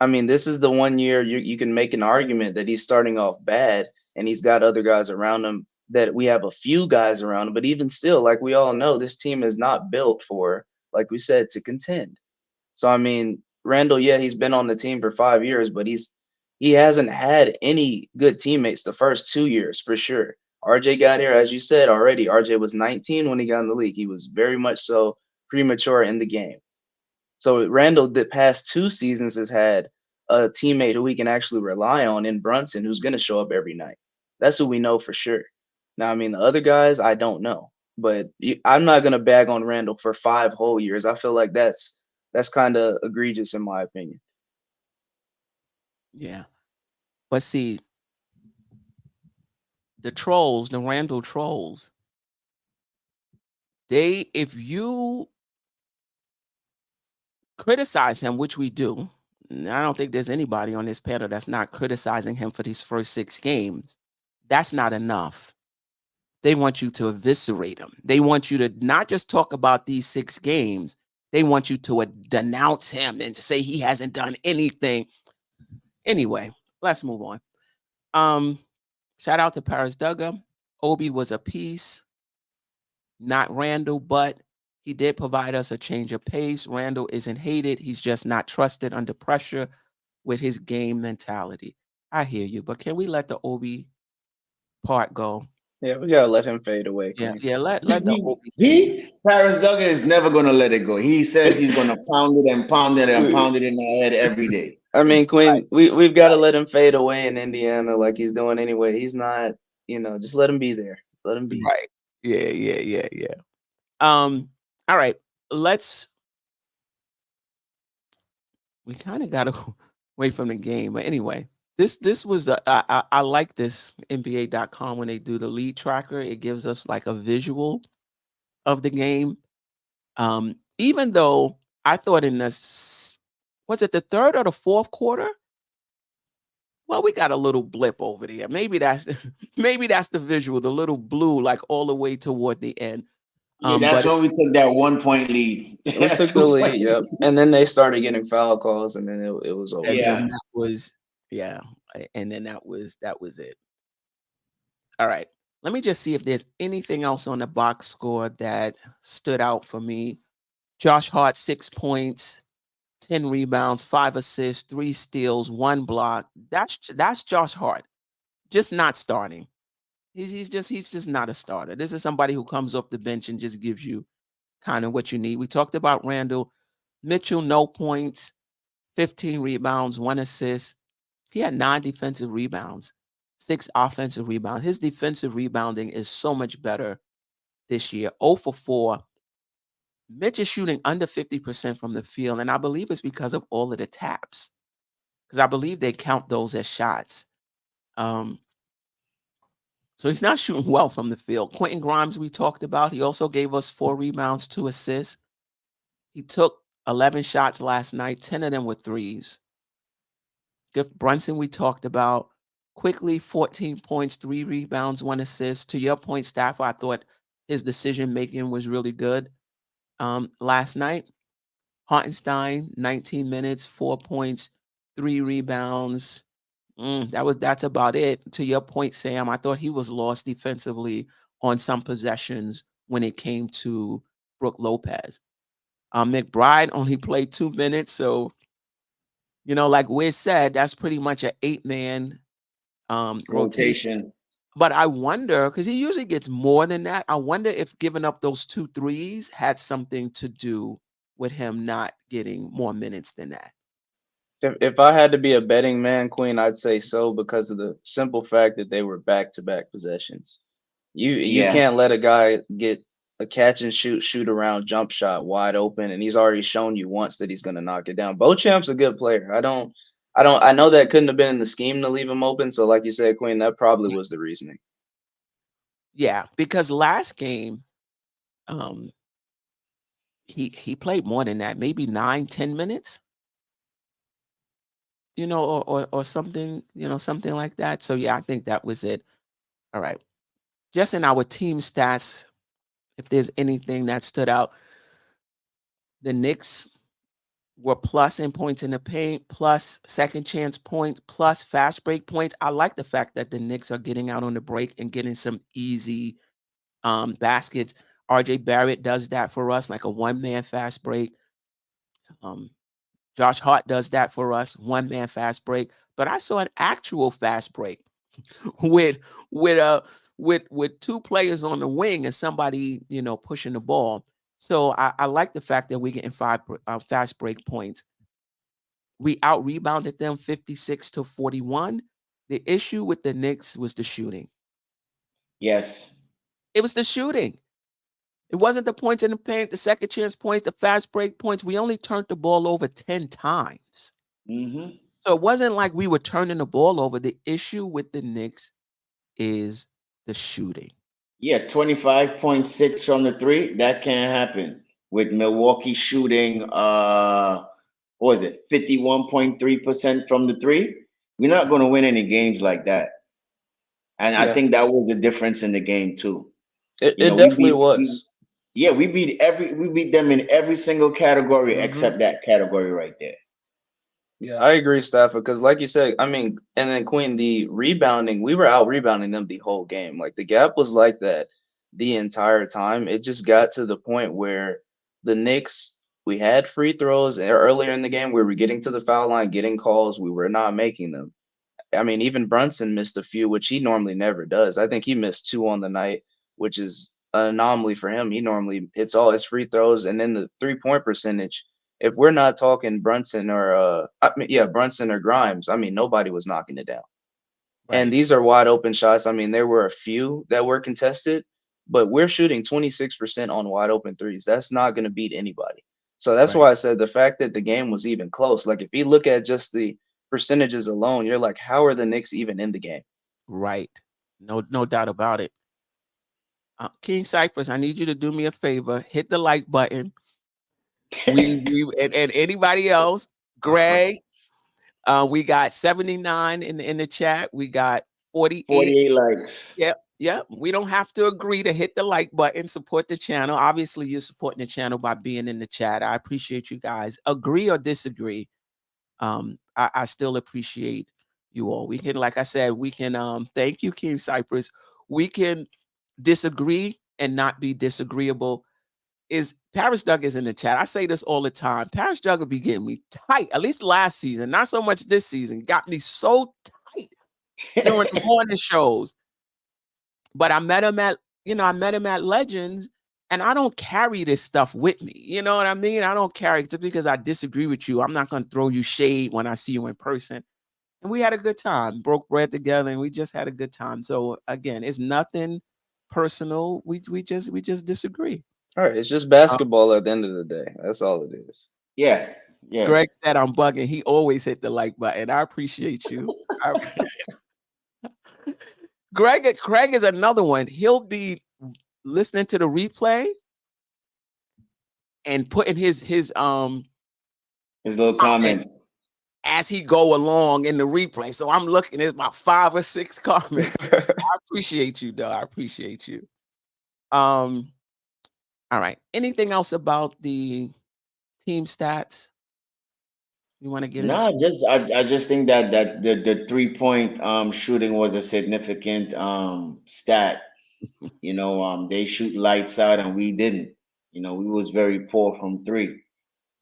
I mean, this is the one year you can make an argument that he's starting off bad and he's got other guys around him, that we have a few guys around him, but even still, like we all know, this team is not built for, like we said, to contend. So I mean, Randall, yeah, he's been on the team for 5 years, but he hasn't had any good teammates the first 2 years for sure. RJ got here, as you said already. RJ was 19 when he got in the league. He was very much so premature in the game. So Randall, the past 2 seasons, has had a teammate who he can actually rely on in Brunson, who's going to show up every night. That's who we know for sure. Now, I mean, the other guys, I don't know, but I'm not going to bag on Randall for 5 whole years. I feel like that's kind of egregious in my opinion. Yeah. But see, the trolls, the Randall trolls, if you criticize him, which we do, I don't think there's anybody on this panel that's not criticizing him for these first 6 games. That's not enough. They want you to eviscerate him. They want you to not just talk about these 6 games. They want you to denounce him and say he hasn't done anything. Anyway, let's move on. Shout out to Paris Duggar. Obi was a piece, not Randall, but he did provide us a change of pace. Randall isn't hated. He's just not trusted under pressure with his game mentality. I hear you, but can we let the Obi part go? Yeah, we gotta let him fade away. Yeah, let the Obi. Paris Duggar is never gonna let it go. He says he's gonna pound it and pound it and pound it in our head every day. I mean, Queen, we've got to let him fade away in Indiana like he's doing anyway. He's not, just let him be there. Let him be. Right. Yeah. All right. We kind of got to wait from the game. But anyway, this was I like this NBA.com when they do the lead tracker. It gives us like a visual of the game. Even though I thought in this, was it the 3rd or the 4th quarter? Well, we got a little blip over there. Maybe that's the visual, the little blue, like all the way toward the end. Yeah, that's when we took that 1-point lead. We took the lead, yep. And then they started getting foul calls, and then it was over. And then that was it. All right. Let me just see if there's anything else on the box score that stood out for me. Josh Hart, 6 points. 10 rebounds, 5 assists, 3 steals, 1 block. That's Josh Hart. Just not starting. He's just not a starter. This is somebody who comes off the bench and just gives you kind of what you need. We talked about Randle. Mitchell, no points, 15 rebounds, 1 assist. He had 9 defensive rebounds, 6 offensive rebounds. His defensive rebounding is so much better this year. 0 for 4. Mitch is shooting under 50% from the field, and I believe it's because of all of the taps, because I believe they count those as shots. So he's not shooting well from the field. Quentin Grimes, we talked about. He also gave us 4 rebounds, 2 assists. He took 11 shots last night. 10 of them were threes. Brunson, we talked about. Quickly, 14 points, 3 rebounds, 1 assist. To your point, Stafford, I thought his decision making was really good. Last night, Hartenstein, 19 minutes, 4 points, 3 rebounds. That's about it. To your point, Sam, I thought he was lost defensively on some possessions when it came to Brook Lopez. McBride only played 2 minutes, so like Wiz said, that's pretty much an 8-man rotation. But I wonder, because he usually gets more than that, I wonder if giving up those 2 threes had something to do with him not getting more minutes than that. If I had to be a betting man, Queen, I'd say so because of the simple fact that they were back-to-back possessions. You can't let a guy get a catch and shoot around jump shot wide open, and he's already shown you once that he's going to knock it down. Beauchamp's a good player. I know that couldn't have been in the scheme to leave him open. So, like you said, Queen, that probably was the reasoning. Yeah, because last game, he played more than that, maybe 9-10 minutes. Or something, something like that. So yeah, I think that was it. All right. Just in our team stats, if there's anything that stood out, the Knicks were plus in points in the paint, plus second chance points, plus fast break points. I like the fact that the Knicks are getting out on the break and getting some easy baskets. RJ Barrett does that for us, like a one-man fast break. Josh Hart does that for us, one-man fast break. But I saw an actual fast break with 2 players on the wing and somebody, pushing the ball. So I like the fact that we're getting 5 fast break points. We out-rebounded them 56-41. The issue with the Knicks was the shooting. Yes. It was the shooting. It wasn't the points in the paint, the second chance points, the fast break points. We only turned the ball over 10 times. Mm-hmm. So it wasn't like we were turning the ball over. The issue with the Knicks is the shooting. Yeah, 25.6 from the 3. That can't happen. With Milwaukee shooting, what was it, 51.3% from the 3? We're not going to win any games like that. And I think that was a difference in the game too. It definitely was. We beat them in every single category except that category right there. Yeah, I agree, Stafford, because like you said, I mean, and then Queen, the rebounding, we were out rebounding them the whole game. Like the gap was like that the entire time. It just got to the point where the Knicks, we had free throws earlier in the game. We were getting to the foul line, getting calls. We were not making them. I mean, even Brunson missed a few, which he normally never does. I think he missed 2 on the night, which is an anomaly for him. He normally hits all his free throws, and then the 3-point percentage. If we're not talking Brunson or Brunson or Grimes, I mean, nobody was knocking it down. Right. And these are wide open shots. I mean, there were a few that were contested, but we're shooting 26% on wide open threes. That's not going to beat anybody. So that's why I said the fact that the game was even close. Like if you look at just the percentages alone, you're like, how are the Knicks even in the game? Right. No doubt about it. King Cypress, I need you to do me a favor. Hit the like button. And anybody else, Greg, we got 79 in the chat. We got 48 likes. Yep. We don't have to agree to hit the like button, support the channel. Obviously, you're supporting the channel by being in the chat. I appreciate you guys. Agree or disagree. I still appreciate you all. We can, like I said, thank you, King Cypress. We can disagree and not be disagreeable. Paris Doug is in the chat. I say this all the time. Paris Doug will be getting me tight, at least last season, not so much this season. Got me so tight during the morning shows. But I met him at Legends, and I don't carry this stuff with me. You know what I mean? I don't carry it just because I disagree with you. I'm not going to throw you shade when I see you in person. And we had a good time, broke bread together, and we just had a good time. So again, it's nothing personal. We just disagree. All right, it's just basketball at the end of the day. That's all it is. Yeah. Greg said I'm bugging. He always hit the like button. I appreciate you. Craig is another one. He'll be listening to the replay and putting his little comments. as he go along in the replay. So I'm looking at about 5 or 6 comments. I appreciate you, though. I appreciate you. All right. Anything else about the team stats you want to get into? No, I just think that the 3-point shooting was a significant stat. They shoot lights out and we didn't. We was very poor from three.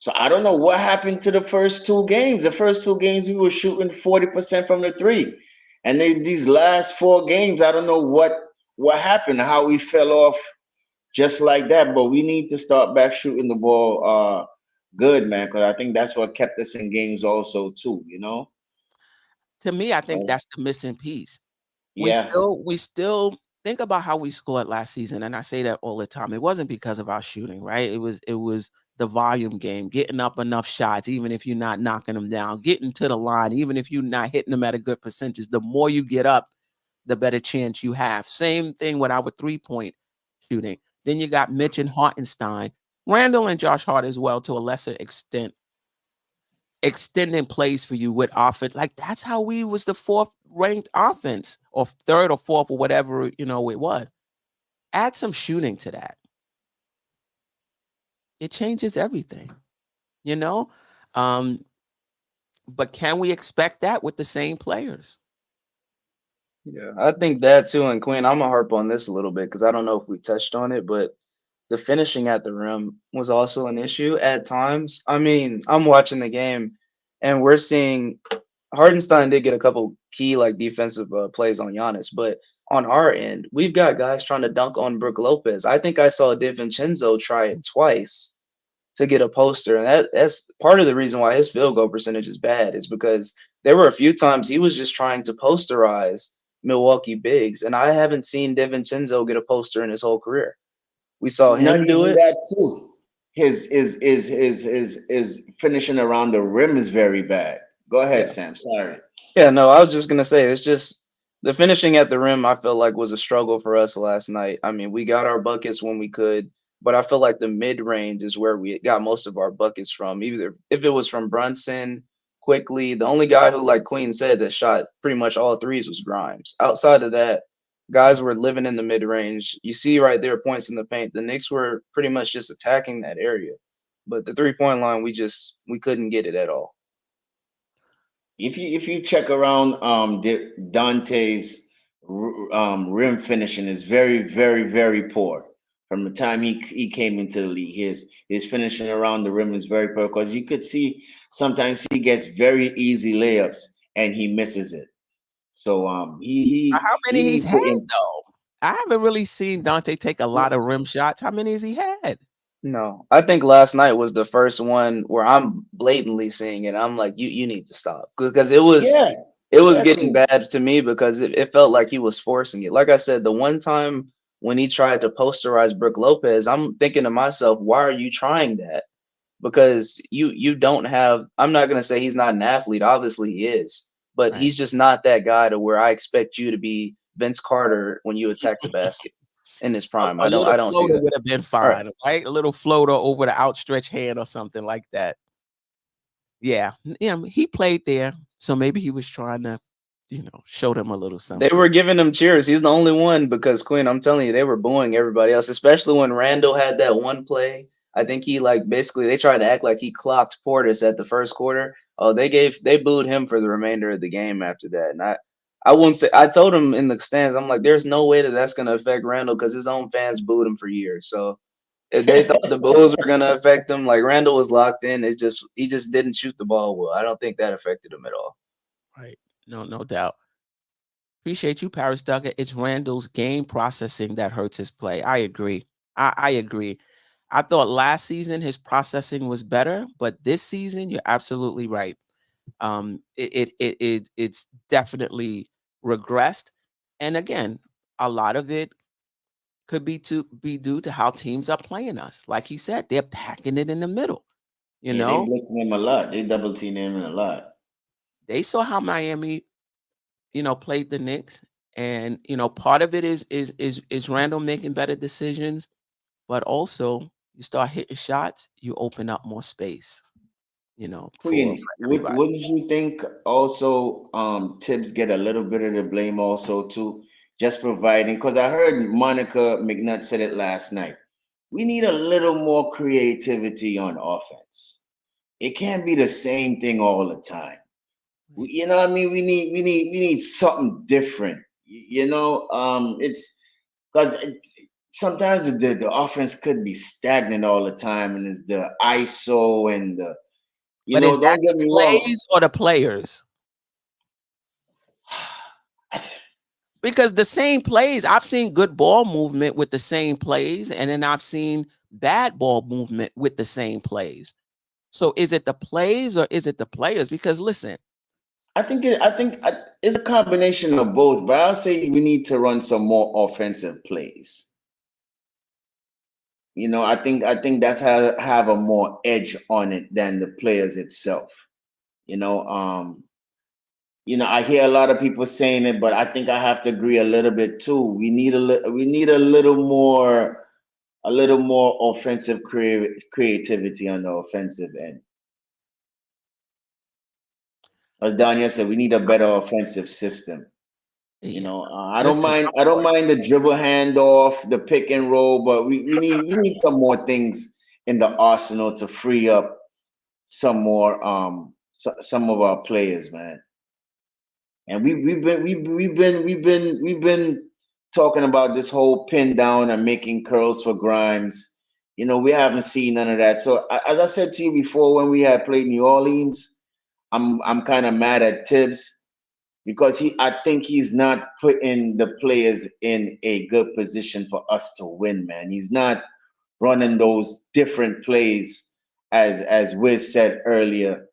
So I don't know what happened to the first 2 games. The first 2 games we were shooting 40% from the three. And these last 4 games, I don't know what happened, how we fell off just like that. But we need to start back shooting the ball good, man, because I think that's what kept us in games also too, To me, I think So, that's the missing piece. We yeah. still think about how we scored last season, and I say that all the time. It wasn't because of our shooting, right? It was the volume game, getting up enough shots, even if you're not knocking them down, getting to the line, even if you're not hitting them at a good percentage. The more you get up, the better chance you have. Same thing with our 3-point shooting. Then you got Mitch and Hartenstein, Randle and Josh Hart as well to a lesser extent, extending plays for you with offense. Like that's how we was the 4th ranked offense or 3rd or 4th or whatever, it was. Add some shooting to that. It changes everything, you know? Um, but can we expect that with the same players? Yeah, I think that too. And Quinn, I'm gonna harp on this a little bit because I don't know if we touched on it, but the finishing at the rim was also an issue at times. I mean, I'm watching the game and we're seeing Hardenstein did get a couple key like defensive plays on Giannis, but on our end, we've got guys trying to dunk on Brook Lopez. I think I saw DiVincenzo try it twice to get a poster, and that's part of the reason why his field goal percentage is bad. Is because there were a few times he was just trying to posterize Milwaukee bigs, and I haven't seen DiVincenzo get a poster in his whole career. We saw Not him do even it. that too. His finishing around the rim is very bad. Go ahead, Yeah. Sam. Sorry. Yeah, no, I was just gonna say it's just the finishing at the rim. I feel like was a struggle for us last night. I mean, we got our buckets when we could, but I feel like the mid range is where we got most of our buckets from. Either if it was from Brunson, quickly, the only guy who, like Queen said, that shot pretty much all threes was Grimes. Outside of that, guys were living in the mid range. You see right there, points in the paint. The Knicks were pretty much just attacking that area, but the 3-point line, we couldn't get it at all. If you check around, Dante's rim finishing is very, very, very poor. From the time he came into the league, his finishing around the rim is very poor because you could see sometimes he gets very easy layups and he misses it. So How he many he's needs had to. though? I haven't really seen Dante take a lot of rim shots. How many has he had? No, I think last night was the first one where I'm blatantly seeing it. I'm like, you need to stop because Yeah, it was getting exactly. bad to me because it felt like he was forcing it. Like I said, the one time when he tried to posterize Brook Lopez, I'm thinking to myself, why are you trying that? Because you don't have. I'm not gonna say he's not an athlete. Obviously he is, but Right. he's just not that guy to where I expect you to be Vince Carter when you attack the basket in his prime. A little I don't see floater that. would have been All right. fine, right? A little floater over the outstretched hand or something like that. Yeah, he played there, so maybe he was trying to, show them a little They were something. giving him cheers. He's the only one because Quinn, I'm telling you, they were booing everybody else, especially when Randle had that one play. I think he like basically they tried to act like he clocked Portis at the first quarter. Oh, they booed him for the remainder of the game after that. And I wouldn't say I told him in the stands, I'm like, there's no way that that's gonna affect Randle because his own fans booed him for years. So if they thought the Bulls were gonna affect him, like Randle was locked in. He just didn't shoot the ball well. I don't think that affected him at all. Right. No doubt. Appreciate you, Paris Duggar. It's Randall's game processing that hurts his play. I agree. I agree. I thought last season his processing was better, but this season you're absolutely right. It's definitely regressed, and again, a lot of it could be due to how teams are playing us. Like he said, they're packing it in the middle. You Yeah, they know, blitzing him a lot. They double team him a lot. they saw how Miami, played the Knicks, and part of it is Randall making better decisions, but also you start hitting shots, you open up more space. for Queen, everybody. wouldn't you think also Tibbs get a little bit of the blame also too, just providing? Because I heard Monica McNutt said it last night. We need a little more creativity on offense. It can't be the same thing all the time. You know what I mean? We need something different. It's because sometimes the offense could be stagnant all the time, and it's the ISO and the But is that don't the get me wrong. plays or the players? Because the same plays, I've seen good ball movement with the same plays, and then I've seen bad ball movement with the same plays. So is it the plays or is it the players? Because listen, I think it's a combination of both, but I'll say we need to run some more offensive plays. I think that's how have a more edge on it than the players itself. You know, um, I hear a lot of people saying it, but I think I have to agree a little bit too. We need a little more offensive creativity on the offensive end. As Daniel said, we need a better offensive system. yeah, I don't listen, mind. I'm I don't for it. mind the dribble handoff, the pick and roll, but we need some more things in the arsenal to free up some of our players, man. And we've been talking about this whole pin down and making curls for Grimes. We haven't seen none of that. So as I said to you before, when we had played New Orleans, I'm kind of mad at Tibbs because I think he's not putting the players in a good position for us to win, man. He's not running those different plays as Wiz said earlier,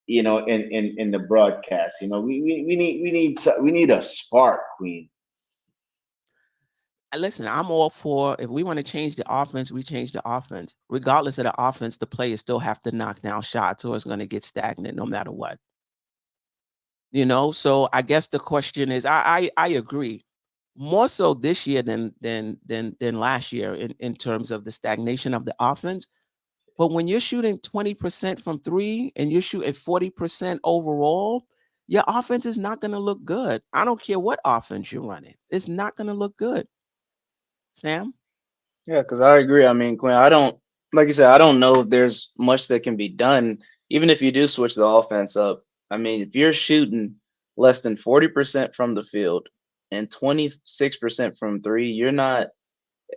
in the broadcast. We need a spark, Queen. Listen, I'm all for if we want to change the offense, we change the offense. Regardless of the offense, the players still have to knock down shots or it's going to get stagnant no matter what. So I guess the question is I agree. More so this year than last year in terms of the stagnation of the offense. But when you're shooting 20% from three and you're shooting 40% overall, your offense is not going to look good. I don't care what offense you're running. It's not going to look good. Sam? Yeah, because I agree. I mean, Quinn, I don't, like you said, I don't know if there's much that can be done, even if you do switch the offense up. I mean, if you're shooting less than 40% from the field and 26% from three, you're not,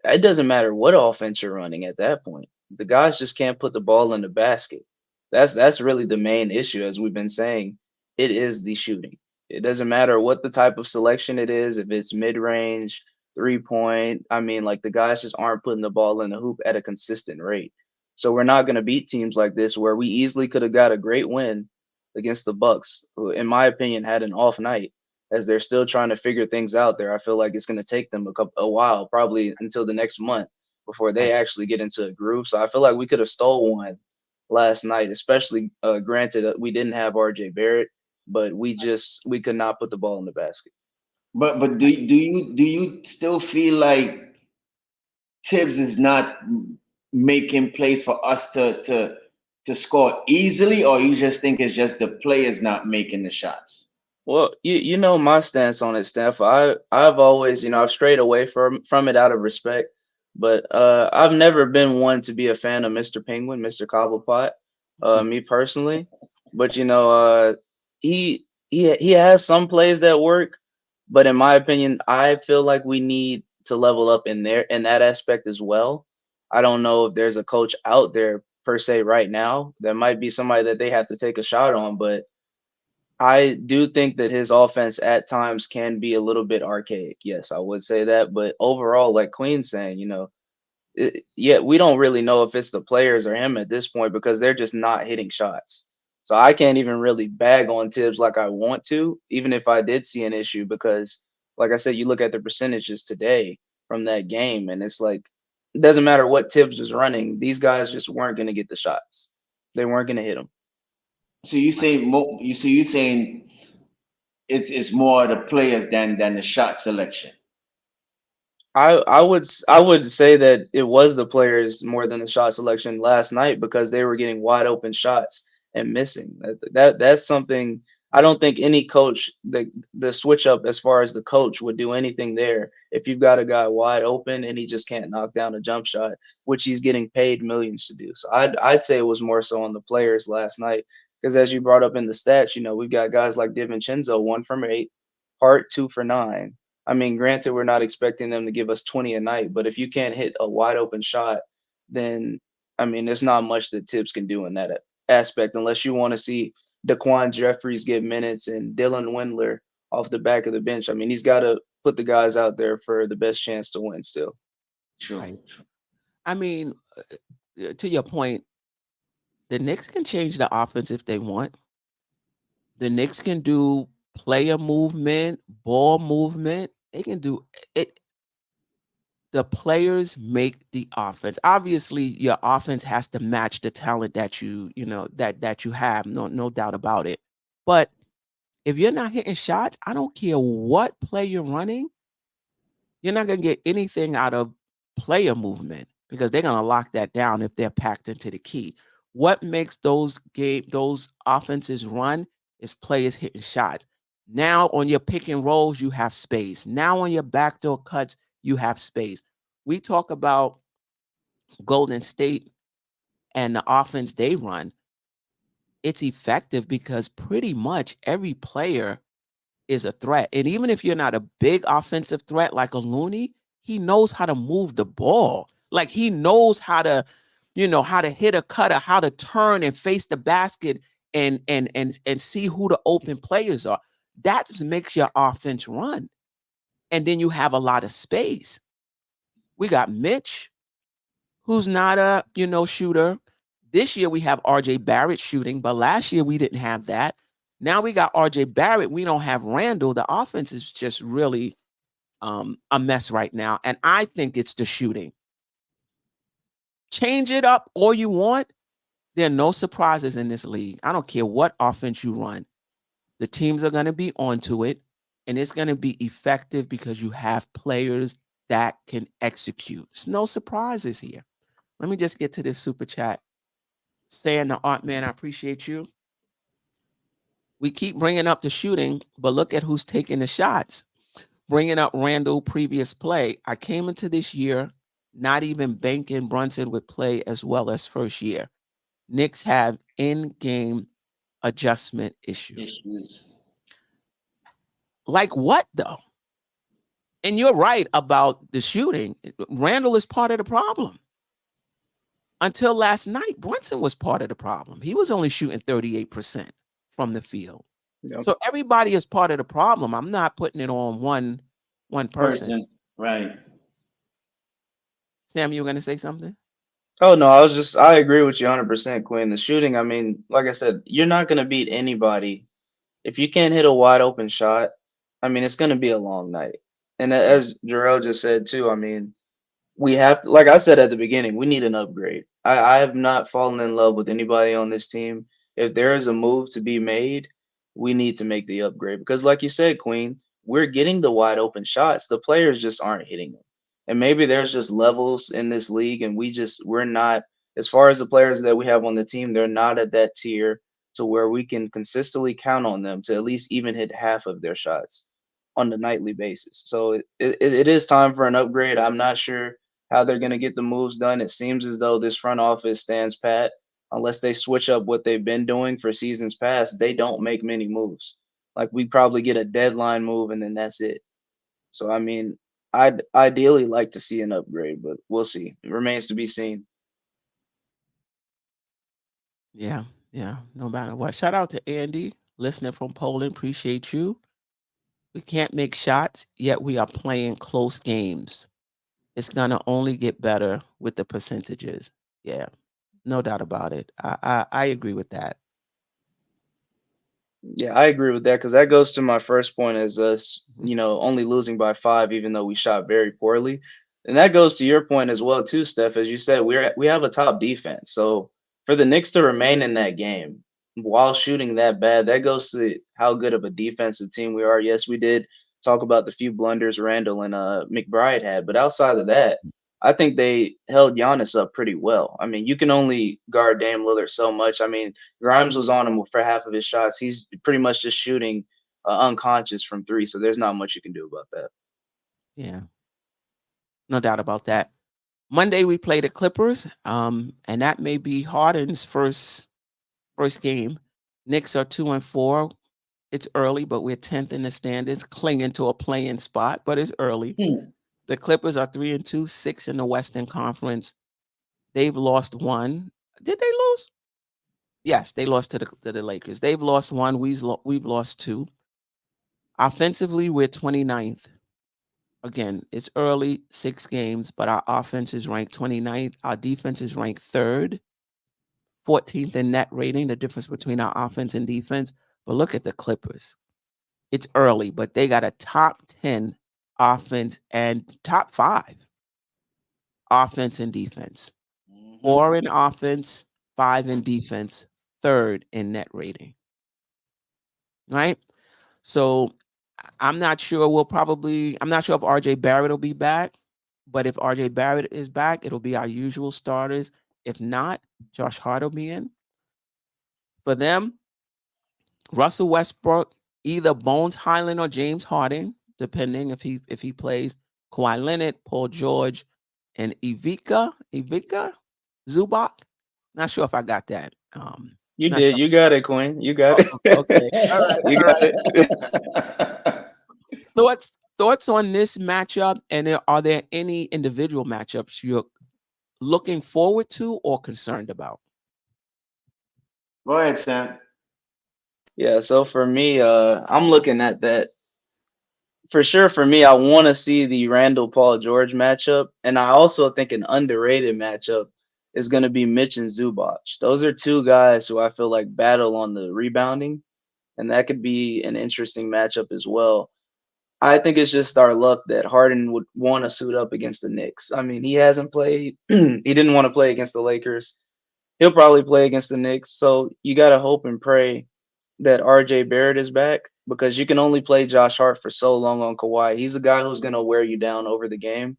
it doesn't matter what offense you're running at that point. The guys just can't put the ball in the basket. That's really the main issue, as we've been saying. It is the shooting. It doesn't matter what the type of selection it is, if it's mid range, 3 point. I mean, like the guys just aren't putting the ball in the hoop at a consistent rate. So we're not going to beat teams like this where we easily could have got a great win against the Bucks, who, in my opinion, had an off night as they're still trying to figure things out there. I feel like it's going to take them a while, probably until the next month before they Right. actually get into a groove. So I feel like we could have stole one last night, especially granted that we didn't have RJ Barrett, but we could not put the ball in the basket. But do you still feel like Tibbs is not making plays for us to score easily, or you just think it's just the players not making the shots? Well, you know my stance on it, Steph. I've always, I've strayed away from it out of respect, but I've never been one to be a fan of Mr. Penguin, Mr. Cobblepot, me personally. But he has some plays that work, but in my opinion, I feel like we need to level up in that aspect as well. I don't know if there's a coach out there per se right now. There might be somebody that they have to take a shot on, but I do think that his offense at times can be a little bit archaic. Yes, I would say that. But overall, like Queen's saying, yeah, we don't really know if it's the players or him at this point because they're just not hitting shots. So I can't even really bag on Tibbs like I want to, even if I did see an issue, because like I said, you look at the percentages today from that game, and it's like it doesn't matter what Tibbs was running, these guys just weren't going to get the shots. They weren't going to hit them. So you saying it's more the players than the shot selection. I would say that it was the players more than the shot selection last night because they were getting wide open shots and missing. That's something I don't think any coach, the switch up as far as the coach would do anything there if you've got a guy wide open and he just can't knock down a jump shot, which he's getting paid millions to do. So I'd say it was more so on the players last night because as you brought up in the stats, we've got guys like DiVincenzo, 1 from 8, Hart 2 for 9. I mean, granted, we're not expecting them to give us 20 a night, but if you can't hit a wide open shot, then I mean, there's not much that Tibbs can do in that aspect unless you want to see Daquan Jeffries get minutes and Dylan Windler off the back of the bench. I mean, he's got to put the guys out there for the best chance to win still. True. Right. I mean, to your point, the Knicks can change the offense if they want. The Knicks can do player movement, ball movement. They can do it. The players make the offense. Obviously, your offense has to match the talent that that you have. No doubt about it. But if you're not hitting shots, I don't care what play you're running, you're not gonna get anything out of player movement because they're gonna lock that down if they're packed into the key. What makes those offenses run is players hitting shots. Now on your pick and rolls, you have space. Now on your backdoor cuts, you have space. We talk about Golden State and the offense they run. It's effective because pretty much every player is a threat. And even if you're not a big offensive threat like a Looney, he knows how to move the ball. Like he knows how to, how to hit a cutter, how to turn and face the basket and see who the open players are. That makes your offense run. And then you have a lot of space. We got Mitch, who's not a, shooter. This year we have RJ Barrett shooting, but last year we didn't have that. Now we got RJ Barrett. We don't have Randle. The offense is just really a mess right now. And I think it's the shooting. Change it up all you want. There are no surprises in this league. I don't care what offense you run. The teams are going to be onto it, and it's going to be effective because you have players that can execute. There's no surprises here. Let me just get to this super chat. Saying the art man, I appreciate you. We keep bringing up the shooting, but look at who's taking the shots. Bringing up Randle previous play. I came into this year not even banking Brunson would play as well as first year. Knicks have in-game adjustment issues. Like what, though? And you're right about the shooting. Randle is part of the problem. Until last night, Brunson was part of the problem. He was only shooting 38% from the field. Yep. So everybody is part of the problem. I'm not putting it on one person. Right. Sam, you were going to say something? Oh, no, I agree with you 100%, Quinn. The shooting, I mean, like I said, you're not going to beat anybody. If you can't hit a wide open shot, I mean, it's going to be a long night. And as Jerrell just said, too, I mean, we have to, like I said at the beginning, we need an upgrade. I have not fallen in love with anybody on this team. If there is a move to be made, we need to make the upgrade because, like you said, Queen, we're getting the wide open shots. The players just aren't hitting them. And maybe there's just levels in this league, and we're not, as far as the players that we have on the team, they're not at that tier to where we can consistently count on them to at least even hit half of their shots on a nightly basis. So it is time for an upgrade. I'm not sure how they're going to get the moves done. It seems as though this front office stands pat. Unless they switch up what they've been doing for seasons past, they don't make many moves. Like we probably get a deadline move and then that's it. So, I mean, I'd ideally like to see an upgrade, but we'll see. It remains to be seen. Yeah, no matter what. Shout out to Andy, listening from Poland. Appreciate you. We can't make shots, yet we are playing close games. It's going to only get better with the percentages. Yeah, no doubt about it. I agree with that. Yeah, I agree with that because that goes to my first point as us, only losing by 5, even though we shot very poorly. And that goes to your point as well, too, Steph. As you said, we have a top defense. So for the Knicks to remain in that game while shooting that bad, that goes to how good of a defensive team we are. Yes, we did talk about the few blunders Randle and McBride had, but outside of that, I think they held Giannis up pretty well. I mean, you can only guard Dame Lillard so much. I mean, Grimes was on him for half of his shots. He's pretty much just shooting unconscious from three, so there's not much you can do about that. Yeah, no doubt about that. Monday we play the Clippers, and that may be Harden's first game. Knicks are 2-4. It's early, but we're 10th in the standings, clinging to a play-in spot, but it's early. The Clippers are 3-2, 6 in the Western Conference. They've lost one. Did they lose? Yes, they lost to the Lakers. They've lost one. We've lost two. Offensively, we're 29th. Again, it's early, 6 games, but our offense is ranked 29th. Our defense is ranked 3rd, 14th in net rating, the difference between our offense and defense. But look at the Clippers. It's early, but they got a top 10 offense and top 5 offense and defense. 4 in offense, 5 in defense, 3rd in net rating. Right? So I'm not sure I'm not sure if RJ Barrett will be back, but if RJ Barrett is back, it'll be our usual starters. If not, Josh Hart will be in. For them, Russell Westbrook, either Bones Highland or James Harden, depending if he plays. Kawhi Leonard, Paul George, and Ivica Zubac. Not sure if I got that. You not did. sure. You got it, Queen. You got Oh, it. okay. All right. You All got right. it. Thoughts on this matchup, and are there any individual matchups you're looking forward to or concerned about? Go ahead, Sam. Yeah, so for me, I'm looking at that for sure. For me, I want to see the Randle Paul George matchup, and I also think an underrated matchup is going to be Mitch and Zubac. Those are two guys who I feel like battle on the rebounding, and that could be an interesting matchup as well. I think it's just our luck that Harden would want to suit up against the Knicks. I mean, he hasn't played. He didn't want to play against the Lakers. He'll probably play against the Knicks. So you got to hope and pray that RJ Barrett is back, because you can only play Josh Hart for so long on Kawhi. He's a guy who's going to wear you down over the game.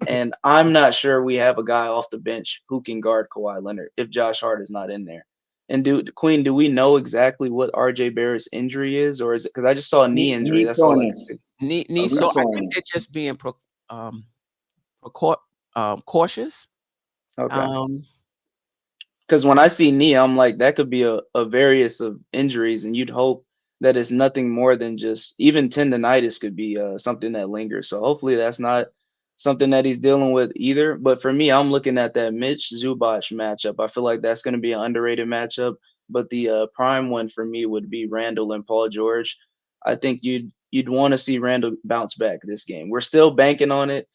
And I'm not sure we have a guy off the bench who can guard Kawhi Leonard if Josh Hart is not in there. And Queen, do we know exactly what RJ Barrett's injury is, or is it because I just saw a knee injury? Knee That's all I can soreness. see. Knee Okay. so I think Soreness. they're just being cautious. Okay. Because when I see knee, I'm like, that could be a various of injuries, and you'd hope that it's nothing more than just even tendonitis could be something that lingers. So hopefully that's not something that he's dealing with either. But for me, I'm looking at that Mitch Zubac matchup. I feel like that's going to be an underrated matchup. But the prime one for me would be Randle and Paul George. I think you'd want to see Randle bounce back this game. We're still banking on it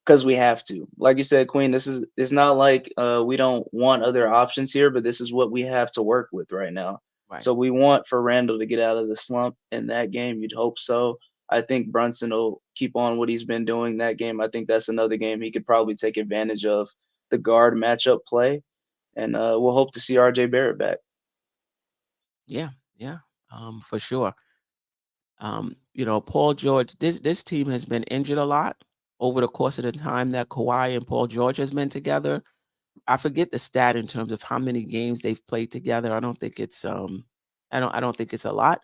because we have to. Like you said, Queen, it's not like we don't want other options here, but this is what we have to work with right now. Right. So we want for Randall to get out of the slump in that game. You'd hope so. I think Brunson will keep on what he's been doing that game. I think that's another game he could probably take advantage of the guard matchup play. And we'll hope to see RJ Barrett back. Yeah, for sure. Paul George, this team has been injured a lot over the course of the time that Kawhi and Paul George has been together. I forget the stat in terms of how many games they've played together. I don't think it's I don't think it's a lot,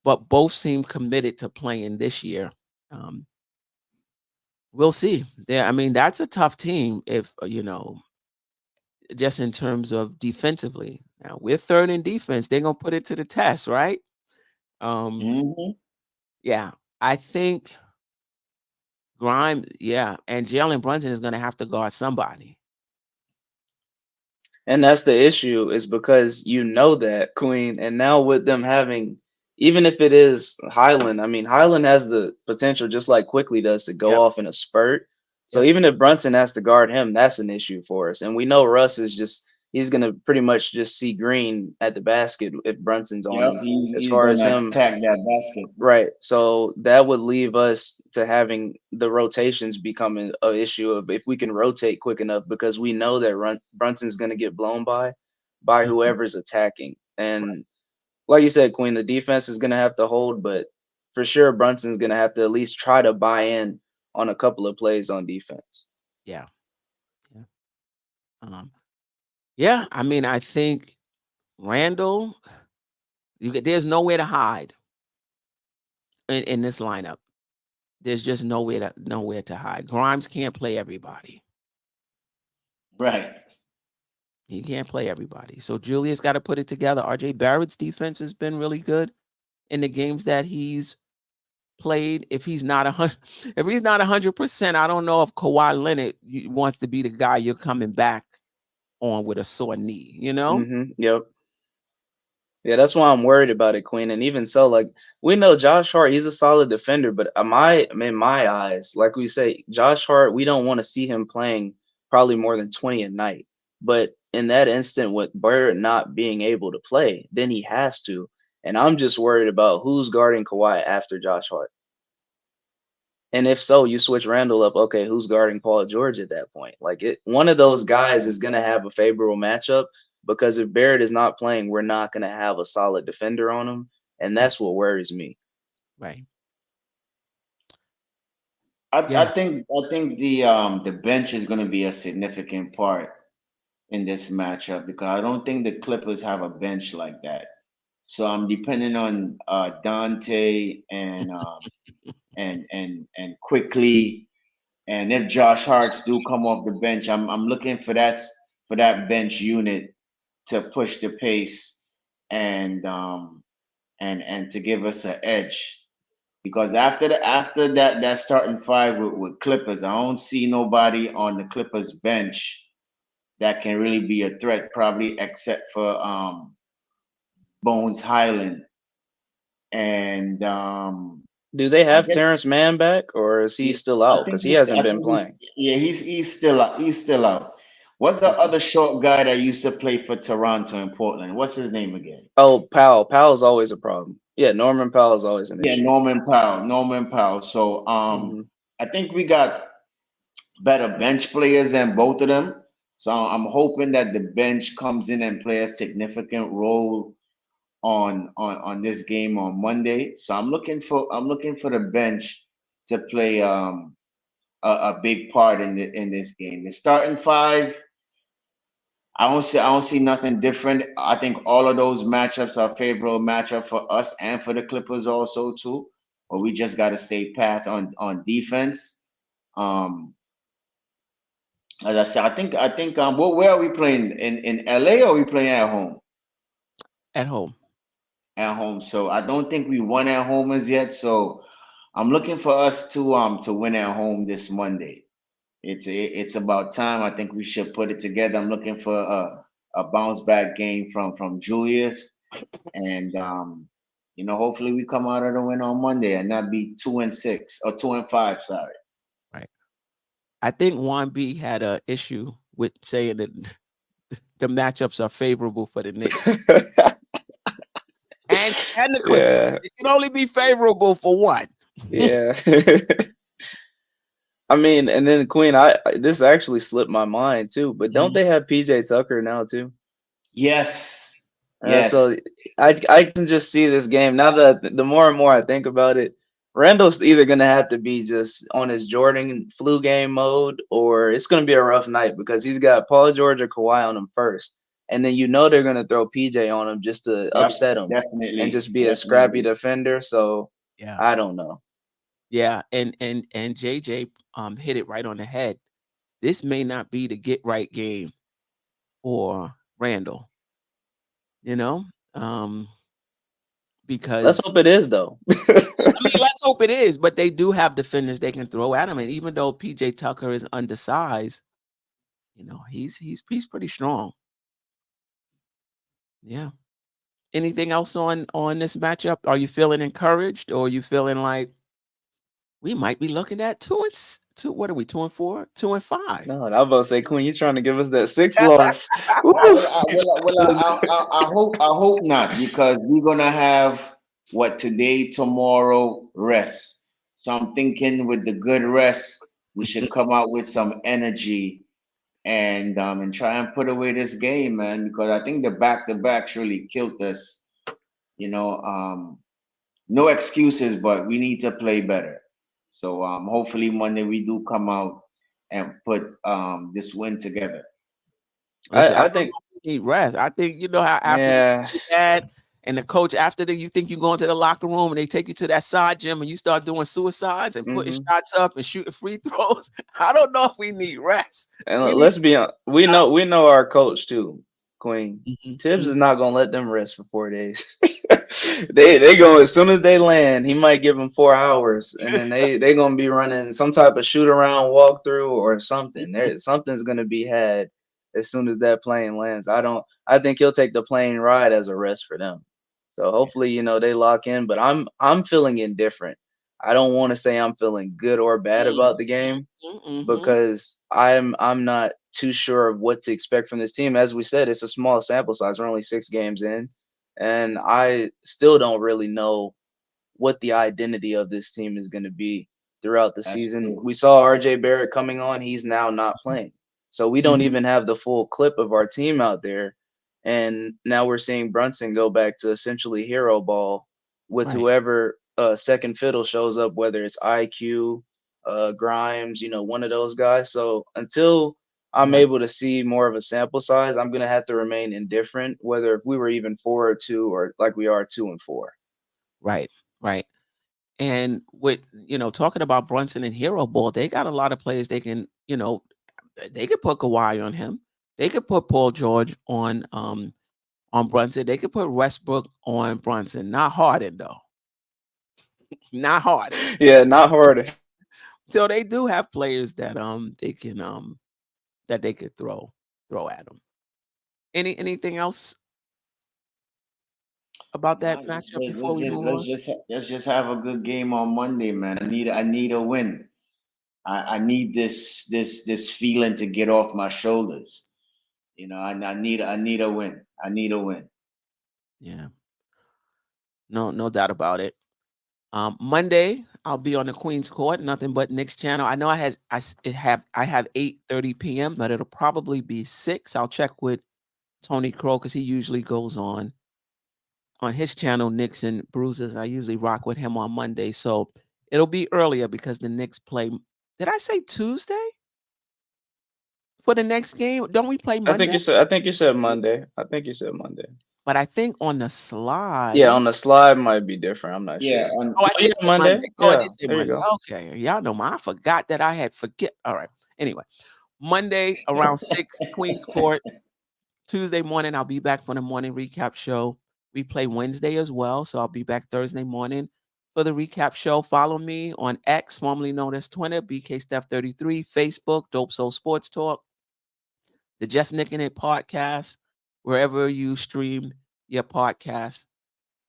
but both seem committed to playing this year. We'll see. I mean, that's a tough team if just in terms of defensively. Now we're 3rd in defense. They're gonna put it to the test, right? Yeah, I think Grime, and Jalen Brunson is gonna have to guard somebody. And that's the issue, is because you know that, Queen, and now with them having, even if it is Highland, I mean, Highland has the potential, just like Quickly does, to go Yep. off in a spurt. So Yep. even if Brunson has to guard him, that's an issue for us. And we know Russ is he's going to pretty much just see green at the basket if Brunson's on Yep, him. he's As far as gonna him, attack that basket. right. So that would leave us to having the rotations become an issue of if we can rotate quick enough, because we know that Brunson's going to get blown by Mhm. whoever's attacking. And like you said, Queen, the defense is going to have to hold, but for sure Brunson's going to have to at least try to buy in on a couple of plays on defense. Yeah. Um, yeah, I mean, I think Randle, there's nowhere to hide in this lineup. There's just nowhere to hide. Grimes can't play everybody. Right. He can't play everybody. So Julius got to put it together. RJ Barrett's defense has been really good in the games that he's played. If he's not 100%, I don't know if Kawhi Leonard wants to be the guy you're coming back on with a sore knee. You know? Yep. Yeah, that's why I'm worried about it, Queen. And even so, like we know Josh Hart, he's a solid defender, but in my eyes, like we say, Josh Hart, we don't want to see him playing probably more than 20 a night. But in that instant, with Barrett not being able to play, then he has to. And I'm just worried about who's guarding Kawhi after Josh Hart. And if so, you switch Randle up. Okay, who's guarding Paul George at that point? Like one of those guys is going to have a favorable matchup because if Barrett is not playing, we're not going to have a solid defender on him, and that's what worries me. Right. I think the bench is going to be a significant part in this matchup because I don't think the Clippers have a bench like that. So I'm depending on Dante and quickly, and if Josh Harts do come off the bench, I'm looking for that bench unit to push the pace and and to give us an edge. Because after that starting five with Clippers, I don't see nobody on the Clippers bench that can really be a threat, probably except for Bones Highland. And do they I have guess Terrence Mann back, or is he still I out? think Because he hasn't I been think playing. he's still out. He's still out. What's the Okay. other short guy that used to play for Toronto and Portland? What's his name again? Oh, Powell. Powell's always a problem. Yeah, Norman Powell is always an Yeah, issue. Norman Powell. Norman Powell. So hmm I think we got better bench players than both of them. So I'm hoping that the bench comes in and play a significant role on this game on Monday. So I'm looking for the bench to play a big part in this game. The starting five, I don't see nothing different. I think all of those matchups are favorable matchup for us and for the Clippers also too. But we just got to stay pat on defense. Um, as I said, I think where are we playing in LA or are we playing at home? At home. At home. So I don't think we won at home as yet. So I'm looking for us to win at home this Monday. It's about time. I think we should put it together. I'm looking for a bounce back game from Julius, and hopefully we come out of the win on Monday and not be 2-6 or 2-5. Sorry. Right. I think Juan B had a issue with saying that the matchups are favorable for the Knicks and the Clippers. yeah, It can only be favorable for one. yeah. I mean, and then Queen, this actually slipped my mind too. But don't Mhm. they have PJ Tucker now too? Yes, So yes. I can just see this game now that the more and more I think about it, Randall's either gonna have to be just on his Jordan flu game mode, or it's gonna be a rough night because he's got Paul George or Kawhi on him first, and then they're gonna throw PJ on him just to Yep, upset him and definitely, just be a scrappy definitely. defender. So Yeah. I don't know. Yeah. And JJ hit it right on the head. This may not be the get right game for Randall, you know? Um, Let's because hope it is though. I mean, let's hope it is, but they do have defenders they can throw at him. And even though PJ Tucker is undersized, he's pretty strong. Yeah. Anything else on this matchup? Are you feeling encouraged, or are you feeling like we might be looking at two? What are we, 2-4, 2-5? No, and I was about to say, Queen, you trying to give us that six loss? Woo! I hope not because we're gonna have what today, tomorrow rest. So I'm thinking with the good rest, we should come out with some energy and try and put away this game, man. Because I think the back to backs really killed us. You know, no excuses, but we need to play better. So hopefully Monday we do come out and put this win together. Listen, I I don't think, know if we need rest. I think you know how after yeah. that and the coach after that, you think you go into the locker room and they take you to that side gym and you start doing suicides and putting Hmm. shots up and shooting free throws. I don't know if we need rest. And We need let's be on. We know our coach too, Queen. Tibbs is not gonna let them rest for 4 days. They go as soon as they land. He might give them 4 hours, and then they gonna be running some type of shoot around walkthrough or something. Something's gonna be had as soon as that plane lands. I think he'll take the plane ride as a rest for them. So hopefully, they lock in. But I'm feeling indifferent. I don't want to say I'm feeling good or bad about the game mm-hmm. because I'm not too sure of what to expect from this team. As we said, it's a small sample size. We're only 6 games in, and I still don't really know what the identity of this team is going to be throughout the That's season. true. We saw RJ Barrett coming on; he's now not playing, so we don't even have the full clip of our team out there. And now we're seeing Brunson go back to essentially hero ball with Right. whoever second fiddle shows up, whether it's IQ, Grimes, one of those guys. So until I'm Right. able to see more of a sample size, I'm gonna have to remain indifferent, whether if we were even 4-2 or like we are 2-4. Right. Right. And with talking about Brunson and hero ball, they got a lot of players they can, they could put Kawhi on him. They could put Paul George on Brunson. They could put Westbrook on Brunson. Not Harden though. Not Harden. Yeah, not hard. So they do have players that they can that they could throw at them. Anything else about Nah, that matchup before we move on? let's just have a good game on Monday, man. I need a win. I need this feeling to get off my shoulders. I need a win. I need a win. Yeah, no doubt about it. Monday I'll be on the Queen's Court, nothing but Knicks channel. I know I have 8:30 p.m., but it'll probably be 6. I'll check with Tony Crow because he usually goes on his channel, Knicks and Bruises. I usually rock with him on Monday, so it'll be earlier because the Knicks play. Did I say Tuesday for the next game? Don't we play Monday? I think you said Monday. I think you said Monday. But I think on the Yeah, slide. on the slide might be different. I'm not Yeah, sure. Oh, I Yeah, did say Monday. Monday. Oh, I Yeah, did say there you Monday. go. Okay, y'all know I forgot that I had forget. All right. Anyway, Monday around 6, Queens Court. Tuesday morning, I'll be back for the morning recap show. We play Wednesday as well, so I'll be back Thursday morning for the recap show. Follow me on X, formerly known as Twitter, BK Steph 33, Facebook, Dope Soul Sports Talk, the Just Nicking It podcast, wherever you stream your podcast.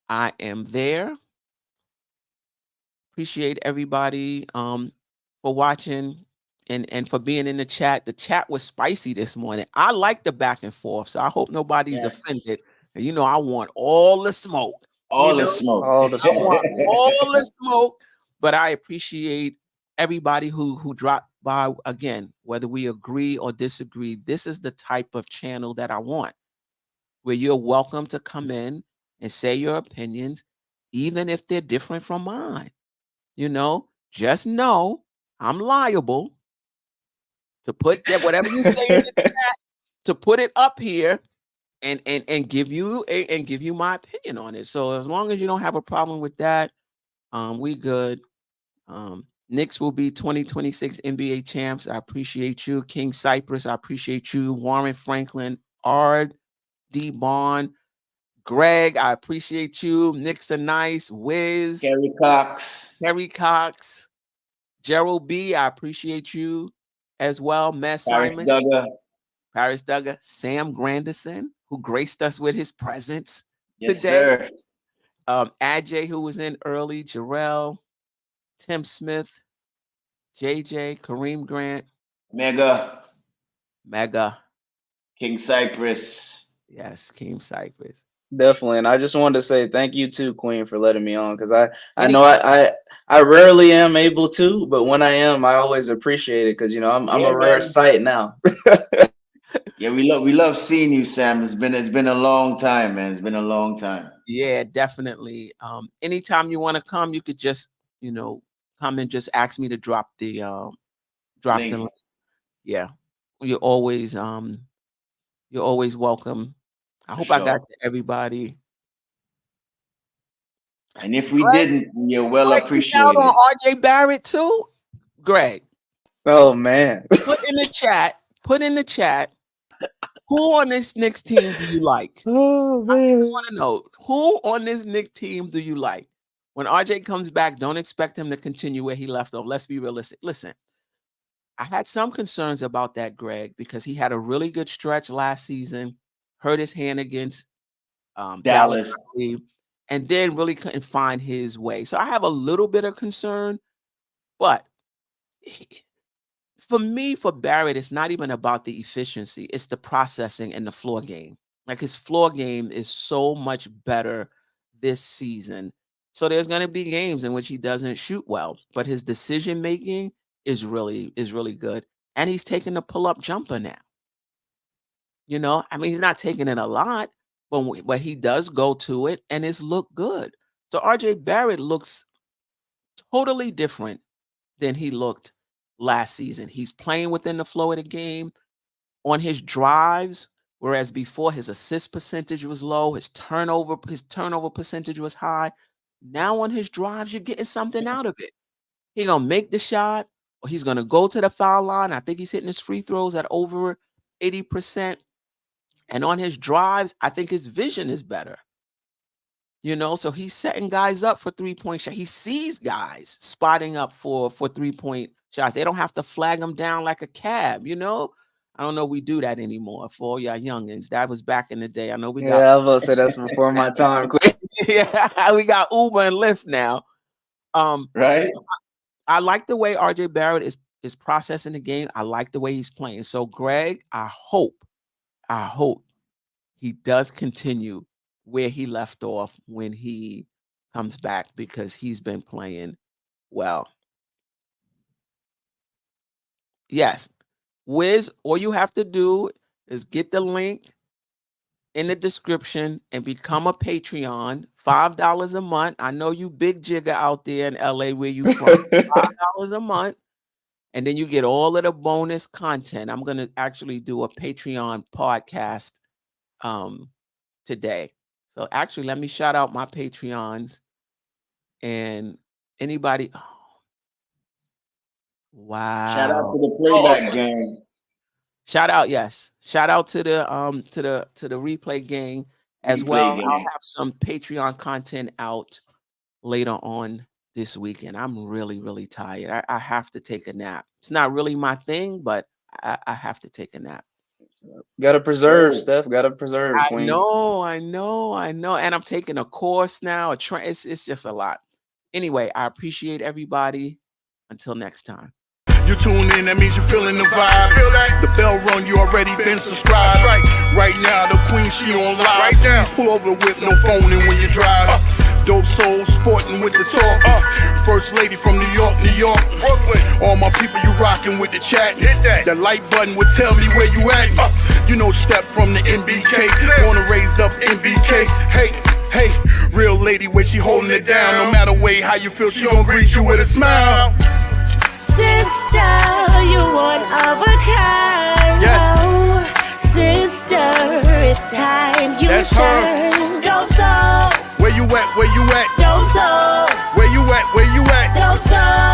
I am there. Appreciate everybody for watching and for being in the chat. The chat was spicy this morning. I like the back and forth, so I hope nobody's yes. offended. And I want all the smoke. All the smoke. All the I smoke. want all the smoke. But I appreciate everybody who dropped by again, whether we agree or disagree. This is the type of channel that I want, where you're welcome to come in and say your opinions, even if they're different from mine. Just know I'm liable to put that whatever you say in the chat to put it up here and give you and give you my opinion on it. So as long as you don't have a problem with that, we good. Knicks will be 2026 NBA champs. I appreciate you, King Cypress. I appreciate you, Warren Franklin, Ard, D. Bond, Greg. I appreciate you. Knicks are nice. Wiz, Kerry Cox. Terry Cox. Jerrell B, I appreciate you as well. Matt Paris Simons, Duggar. Paris Duggar, Sam Grandison, who graced us with his presence Yes, today. sir. Ajay, who was in early, Jerrell, Tim Smith, JJ, Kareem Grant, Mega. King Cypress. yes, King Cypress. Definitely. And I just wanted to say thank you too, Queen, for letting me on because I know Anytime. I rarely am able to, but when I am, I always appreciate it because I'm Yeah, a rare man. sight now. Yeah, we love seeing you, Sam. It's been a long time, man. It's been a long time. Yeah, definitely. Anytime you want to come, you could just, come and just ask me to drop the link. Link. Yeah. You're always You're always welcome. I hope For I got sure. to everybody. And if we Greg, didn't, you're well Greg, you out appreciated. on RJ Barrett too? Greg, Oh man. put in the chat, who on this Knicks team do you like? Oh I man. just want to know, who on this Knicks team do you like? When RJ comes back, don't expect him to continue where he left off. Let's be realistic. Listen, I had some concerns about that, Greg, because he had a really good stretch last season, hurt his hand against Dallas, Dallas. I believe, and then really couldn't find his way. So I have a little bit of concern, but for me, for Barrett, it's not even about the efficiency. It's the processing and the floor game. Like his floor game is so much better this season. So there's going to be games in which he doesn't shoot well, but his decision making is really good. And he's taking the pull-up jumper now. You know, I mean, he's not taking it a lot, but he does go to it and it's looked good. So RJ Barrett looks totally different than he looked last season. He's playing within the flow of the game on his drives, whereas before his assist percentage was low, his turnover percentage was high. Now on his drives, you're getting something out of it. He's gonna make the shot, or he's gonna go to the foul line. I think he's hitting his free throws at over 80%. And on his drives, I think his vision is better. You know, so he's setting guys up for three-point shots. He sees guys spotting up for three-point shots. They don't have to flag them down like a cab, you know? I don't know if we do that anymore for all y'all youngins. That was back in the day. I know we got Yeah, I was about to say that's before my time. Quick. yeah, we got Uber and Lyft now. Right? So I like the way RJ Barrett is processing the game. I like the way he's playing. So Greg, I hope he does continue where he left off when he comes back, because he's been playing well. Yes, Wiz, all you have to do is get the link in the description and become a Patreon. $5 a month. I know you big jigger out there in LA where you from. $5 a month. And then you get all of the bonus content. I'm going to actually do a Patreon podcast today. So actually, let me shout out my Patreons and anybody. Oh, wow. Shout out to the playback gang. Shout out, yes. Shout out to the replay gang as well. I'll have some Patreon content out later on this weekend. I'm really, really tired. I have to take a nap. It's not really my thing, but I have to take a nap. Gotta preserve, Steph. Gotta preserve. I know. And I'm taking a course now. It's just a lot. Anyway, I appreciate everybody. Until next time. You tune in, that means you're feeling the vibe. The bell rung, you already been subscribed. Right now, the queen, she on live. Please pull over the whip, no phoning when you drive. Dope Soul Sporting with the talk. First lady from New York, Brooklyn. All my people, you rocking with the chat. Hit that. The like button would tell me where you at. You know, Step from the NBK. Born and raised up NBK. Hey, real lady, where she holding it down. No matter way how you feel, she gon' greet you with a smile. Sister, you one of a kind. Yes. Oh, sister, it's time you That's shine. Dope Soul. Where you at? Dope Soul. Where you at? Dope Soul.